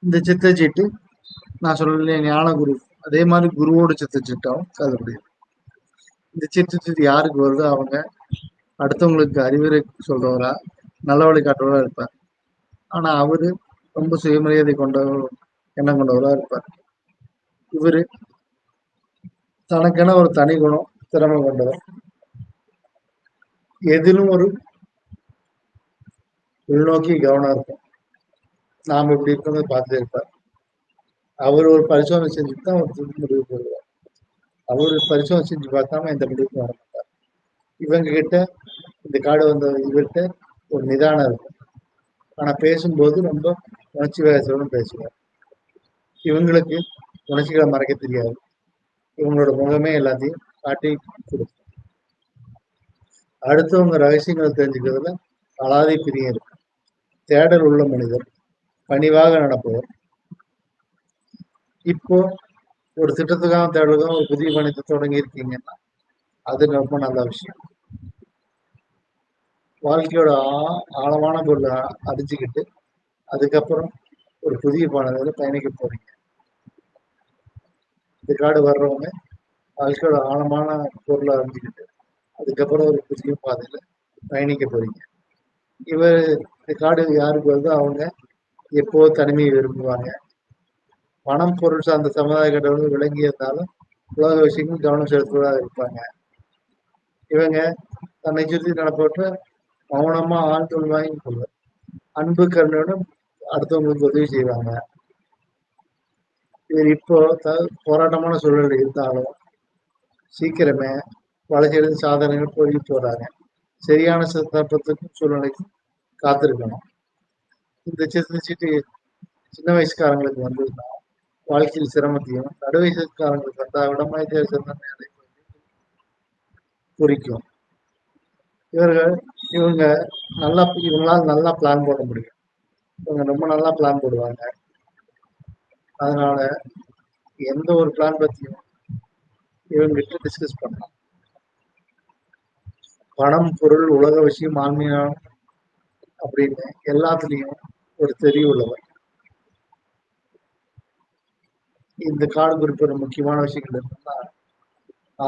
இந்த சித்தச்சீட்டு நான் சொல்லலையே ஞான குரு, அதே மாதிரி குருவோட சித்தச்சிட்டாவும் கருதப்படுகிறது. இந்த சித்தச்சீட்டு யாருக்கு வருதோ அவங்க அடுத்தவங்களுக்கு அறிவுரை சொல்றவரா, நல்ல வழி காட்டுறவரா இருப்பார். ஆனா அவரு ரொம்ப சுயமரியாதை கொண்டவர், எண்ணம் கொண்டவரா இருப்பார். இவரு தனக்கென ஒரு தனி குணம், திறமை கொண்டவர். எதிலும் ஒரு உள்நோக்கி கவனம் இருக்கும். நாம் இப்படி இருக்கிறத பார்த்துட்டே இருப்பார். அவர் ஒரு பரிசோதனை செஞ்சுட்டு தான் ஒரு முடிவு போடுவார். அவர் பரிசோதனை செஞ்சு பார்க்காம எந்த முடிவுக்கும் வர மாட்டார். இவங்க கிட்ட, இந்த காடு வந்த இவர்கிட்ட ஒரு நிதானம் இருக்கும். ஆனா பேசும்போது ரொம்ப உணர்ச்சி வேகத்துடன் பேசுவார். இவங்களுக்கு உணர்ச்சிகளை மறைக்க தெரியாது. இவங்களோட முகமே எல்லாத்தையும் காட்டி கொடுக்கும். அடுத்தவங்க ரகசியங்களை தெரிஞ்சுக்கிறதுல அலாதி பிரியம் இருக்கு. தேடல் உள்ள மனிதர், பணிவாக நடப்பவர். இப்போ ஒரு திட்டத்துக்காக தேடலுக்காக ஒரு புதிய பணித்தை தொடங்கி இருக்கீங்கன்னா அது ரொம்ப நல்ல விஷயம். வாழ்க்கையோட ஆழமான பொருளை அறிஞ்சுக்கிட்டு அதுக்கப்புறம் ஒரு புதிய பாடத்தில் பயணிக்க போறீங்க. இந்த காடு வர்றவங்க வாழ்க்கையோட ஆழமான பொருளை அறிஞ்சுக்கிட்டு அதுக்கப்புறம் ஒரு புதிய பாதையில பயணிக்க போறீங்க. இவர் இந்த காடு யாருக்கு வருதோ அவங்க எப்போ தனிமையை விரும்புவாங்க. பணம் பொருள் சார்ந்த சமுதாய கட்டமைப்பு விளங்கி இருந்தாலும் உலக விஷயங்கள் கவனம் செலுத்துவதாக இருப்பாங்க. இவங்க தன்னை சுற்றி நடப்பவற்ற மௌனமா ஆழ்தொல் வாங்கி கொள்வார். அன்பு கருணையுடன் அடுத்தவங்களுக்கு உதவி செய்வாங்க. இவர் இப்போ போராட்டமான சூழல் இருந்தாலும் சீக்கிரமே வளர்ச்சியடைந்து சாதனைகள் போய் போறாங்க. சரியான சந்தர்ப்பத்துக்கும் சூழ்நிலைக்கும் காத்திருக்கணும். இந்த சீட்டு சின்ன வயசுக்காரங்களுக்கு வந்ததுன்னா வாழ்க்கையில் சிரமத்தையும், நடு வயசுக்காரங்களுக்கு வந்தா விடமாய் சிறந்த குறிக்கும். இவங்க இவங்களால நல்லா பிளான் போட முடியும். இவங்க ரொம்ப நல்லா பிளான் போடுவாங்க. அதனால எந்த ஒரு பிளான் பத்தியும் இவங்ககிட்ட டிஸ்கஸ் பண்ணலாம். பணம், பொருள், உலக விஷயம், ஆன்மீகம் அப்படின்னு எல்லாத்துலயும் ஒரு தெரிய உள்ளவர். இந்த காடு குறிப்பிட முக்கியமான விஷயங்கள் என்னன்னா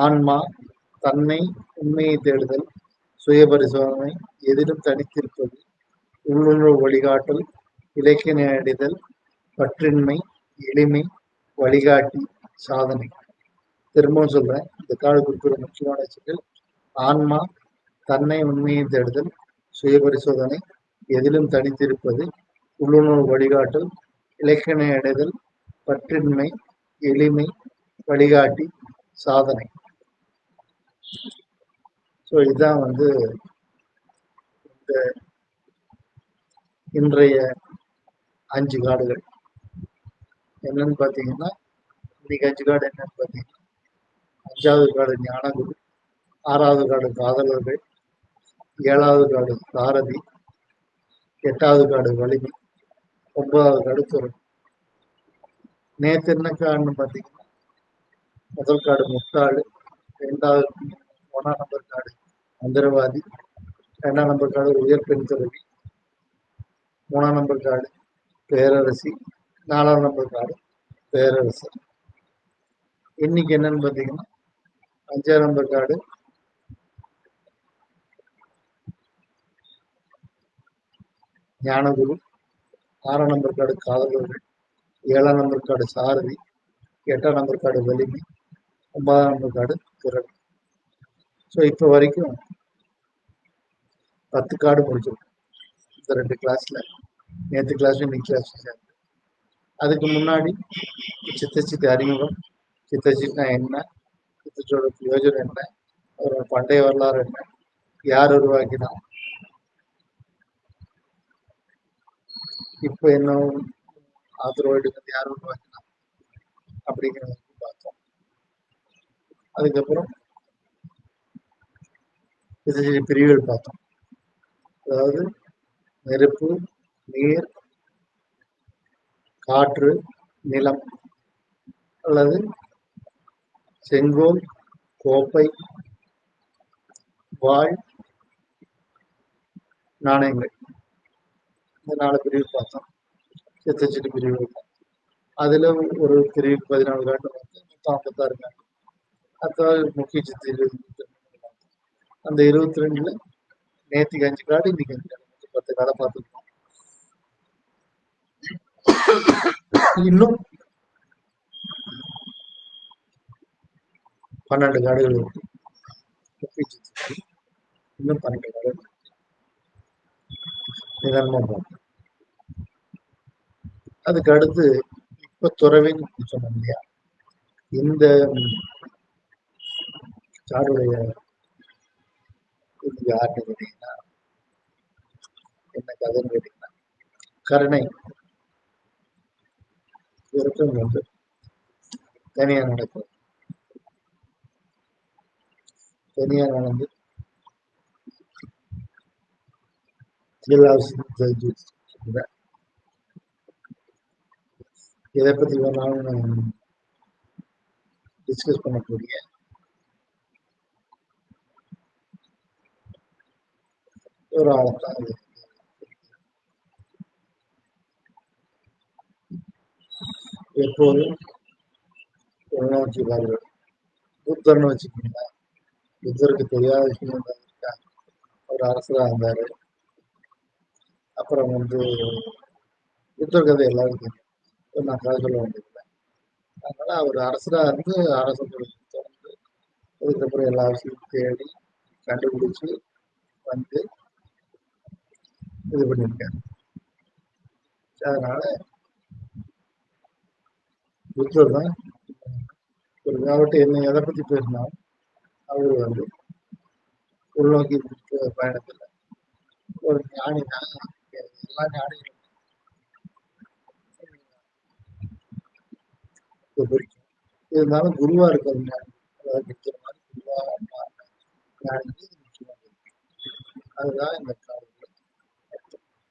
ஆன்மா, தன்னை, உண்மையை தேடுதல், சுய பரிசோதனை, எதிலும் தனித்திருப்பது, உள்ளுணர்வு வழிகாட்டல், இலக்கிய அடைதல், பற்றின்மை, எளிமை, வழிகாட்டி, சாதனை. திரும்பவும் சொல்றேன், இந்த காடு குறிப்பிட முக்கியமான விஷயங்கள் ஆன்மா, தன்னை, உண்மையை தேடுதல், சுய பரிசோதனை, எதிலும் தனித்திருப்பது, உள்ளுணர்வு வழிகாட்டல், இலக்கிய அடைதல், பற்றின்மை, எளிமை, வழிகாட்டி, சாதனை. ஸோ இதுதான் இந்த இன்றைய 5 காடுகள். என்னன்னு பார்த்தீங்கன்னா இன்னைக்கு 5 காடு என்னன்னு பார்த்தீங்கன்னா 5வது காடு ஞானகுரு, 6வது காடு காதலர்கள், 7வது காடு சாரதி, 8வது காடு வலிமை, 9வது காடு துறவு. நேற்று என்ன காடுன்னு பார்த்தீங்கன்னா முதல் காடு முட்டாளு, 1ஆம் நம்பர் காடு மந்திரவாதி, 2ஆம் நம்பர் காடு உயர் பெண் துறவி, 3ஆம் நம்பர் காடு பேரரசி, 4ஆம் நம்பர் காடு பேரரசர். இன்னைக்கு என்னன்னு பார்த்தீங்கன்னா 5ஆம் நம்பர் காடு ஞானகுரு, 6ஆம் நம்பர் காடு காதலர்கள், 7ஆம் நம்பர் காடு சாரதி, 8ஆம் நம்பர் காடு வலிமை, 9ஆம் நம்பர் காடு துறவி. ஸோ இப்போ வரைக்கும் 10 காடு முடிச்சிருக்கோம் இந்த 2 கிளாஸ்ல. நேற்று கிளாஸ் இன்னைக்கு கிளாஸ் சேர்ந்து. அதுக்கு முன்னாடி சித்தச்சித்து அறிமுகம், சித்தச்சித்துனா என்ன, எத்திச்சோட பிரயோஜனம் என்ன, ஒரு பண்டைய வரலாறு என்ன, யார் உருவாக்கினா, இப்ப என்ன ஆத்திரோயிடுங்கிறது யார் உருவாக்கினா அப்படிங்கிறத பார்த்தோம். அதுக்கப்புறம் சிறு பிரிவுகள் பார்த்தோம். அதாவது நெருப்பு, நீர், காற்று, நிலம் அல்லது செங்கோல், கோப்பை, வாள், நாணயங்கள். இந்த 4 பிரிவு பார்த்தோம். சிறு பிரிவுகள். அதுல ஒரு பிரிவு 14 காண்டு வந்து மொத்தம் 56 காண்டு. அதாவது முக்கிய சித்து 22. அந்த 22ல நேற்றுக்கு 5 காடு, இன்னைக்கு 5 காடு, 10 காடை பார்த்துருக்கோம். இன்னும் 12 காடுகள் இருக்கு. முக்கிய சித்து இன்னும் 12 காடுகள் நிதானமா பார்ப்போம். அதுக்கு அடுத்து இப்ப துறவின்னு சொன்னோம் இல்லையா, இந்த சாருடைய இது யாருன்னு கேட்டீங்கன்னா, என்ன கதைன்னு கேட்டீங்கன்னா, கருணை இறக்கம் வந்து தனியா நடக்கும். தனியா நடந்து இதை பத்தி வேணாலும் டிஸ்கஸ் பண்ணக்கூடிய ஒரு ஆளத்தான் இது. எப்போதும் உள்நோக்கிவார்கள். புத்தர்னு வச்சுக்கோங்க, புத்தருக்கு தெரியாத விஷயம் இருக்கா, ஒரு அரசராக இருந்தாரு. அப்புறம் வந்து புத்தர் கதை எல்லாரும் தெரியும், நான் கதை சொல்ல வேண்டியதில்லை. அதனால அவர் அரசரா இருந்து அரச தொழில் தொடர்ந்து அதுக்கப்புறம் எல்லா விஷயத்தையும் தேடி கண்டுபிடிச்சு வந்து இது பண்ணியிருக்காரு. அதனால புத்தர் தான் ஒரு காவட்டு என்ன எதை பத்தி பேசினாலும் அவர் வந்து உள்நோக்கி பயணத்தில் ஒரு ஞானி தான். எல்லா ஞானிகளும் பிடிக்கும். இருந்தாலும் குருவா இருக்கிற ஞானி, அதாவது புத்தர் மாதிரி குருவா மாறின ஞானிக்கு இது முக்கியமாக இருக்கு. அதுதான் இந்த காலத்தில்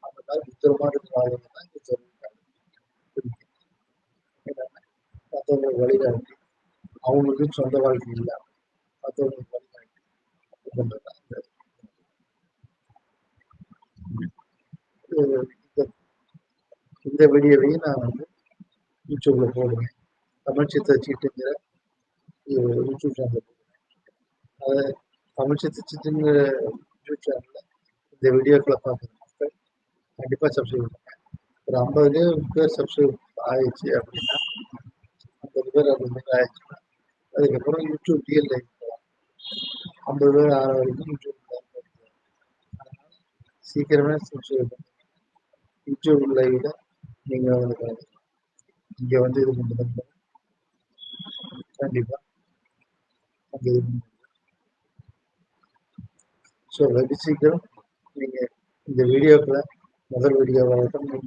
அந்த மாதிரி புத்தர் மாதிரி வாழ்க்கை தான் இந்த சொல்லியிருக்காங்க. மற்றவங்களுக்கு வழிகாட்டி, அவங்களுக்கு சொந்த வாழ்க்கை இல்லை, மற்றவங்களுக்கு வழிகாட்டி பண்றதுதான் இந்த வீடியோவையும் நான் வந்து யூடியூப்ல போடுவேன். தமிழ் சித்த சீட்டுங்கிற யூடியூப் சேனல். அதை தமிழ் சித்த சீட்டுங்கிற யூடியூப் சேனல்ல இந்த வீடியோக்களை பார்க்குற மக்கள் கண்டிப்பாக சப்ஸ்கிரைப் பண்ணுங்க. ஒரு 50 பேர் சப்ஸ்கிரைப் ஆயிடுச்சு அப்படின்னா, 50 பேர் அது மாதிரி ஆயிடுச்சுன்னா, அதுக்கப்புறம் யூடியூப் ரியல் லைஃப் போகலாம். 50 பேர் ஆகிற வரைக்கும் யூடியூப் லைவ் போகலாம். அதனால சீக்கிரமே சப்ஸ்கிரைப் பண்ணுங்க. யூடியூப் லைவ்ல நீங்கள் வந்து கலந்துக்கலாம். இங்கே வந்து இது பண்ணுறது கண்டிப்பாக அங்கே இது பண்ணுங்க. ஸோ வெகு சீக்கிரம் நீங்கள் இந்த வீடியோக்களை முதல் வீடியோவாகட்டும்,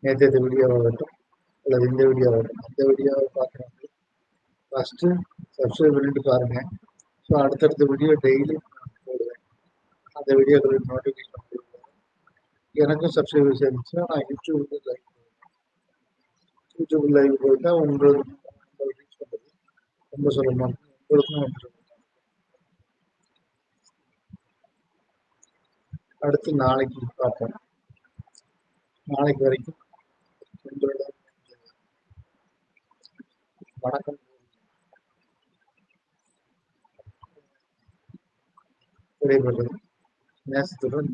நேற்று வீடியோவாகட்டும், அல்லது இந்த வீடியோவாகட்டும், அந்த வீடியோவை பார்க்குறவங்க ஃபஸ்ட்டு சப்ஸ்கிரைப் பண்ணிட்டு பாருங்கள். ஸோ அடுத்தடுத்த வீடியோ டெய்லி போடுவேன். அந்த வீடியோக்களுக்கு நோட்டிஃபிகேஷன் கொடுப்பேன். எனக்கும் சப்ஸ்கிரைபர்ஸ் இருந்துச்சுன்னா நான் யூடியூப்க்கு லைவ் போடுவேன். யூடியூப் லைவ் போயிட்டா உங்களுக்கு ரீச் பண்ணுறது ரொம்ப சுலபமாக இருக்கும். உங்களுக்கும் ரொம்ப சுலபமாக. அடுத்து நாளைக்கு பார்ப்போம். நாளைக்கு வரைக்கும் உங்களிடம் வணக்கம் விடைபெறுவது நேசத்துடன்.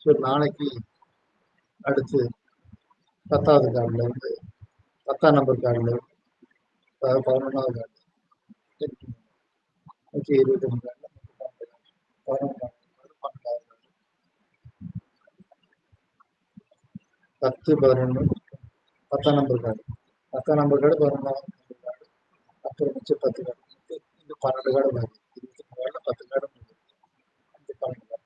ஸோ நாளைக்கு அடுத்து 10வது கார்டில் இருந்து 10ஆம் நம்பர் கார்டில் இருந்து, அதாவது 11வது கார்டு, 125 கார்டில் 11வது கார்டு, 12வது கார்டு, 10, 11, 10ஆம் நம்பர் கார்டு, 10ஆம் நம்பர் கார்டு, 11ஆம் நம்பர் கார்டு, அப்புறம் மிச்சம் 10 கார்டு இன்னும் 12 கார்டு பாக்கி. 23 கார்டுல 10 கார்டு முடிஞ்சிருச்சு. அந்த 12 கார்டு.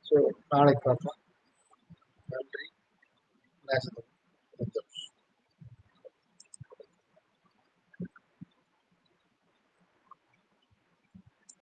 ஸோ நாளைக்கு பார்ப்போம். நன்றி. நேசத்துக்கு.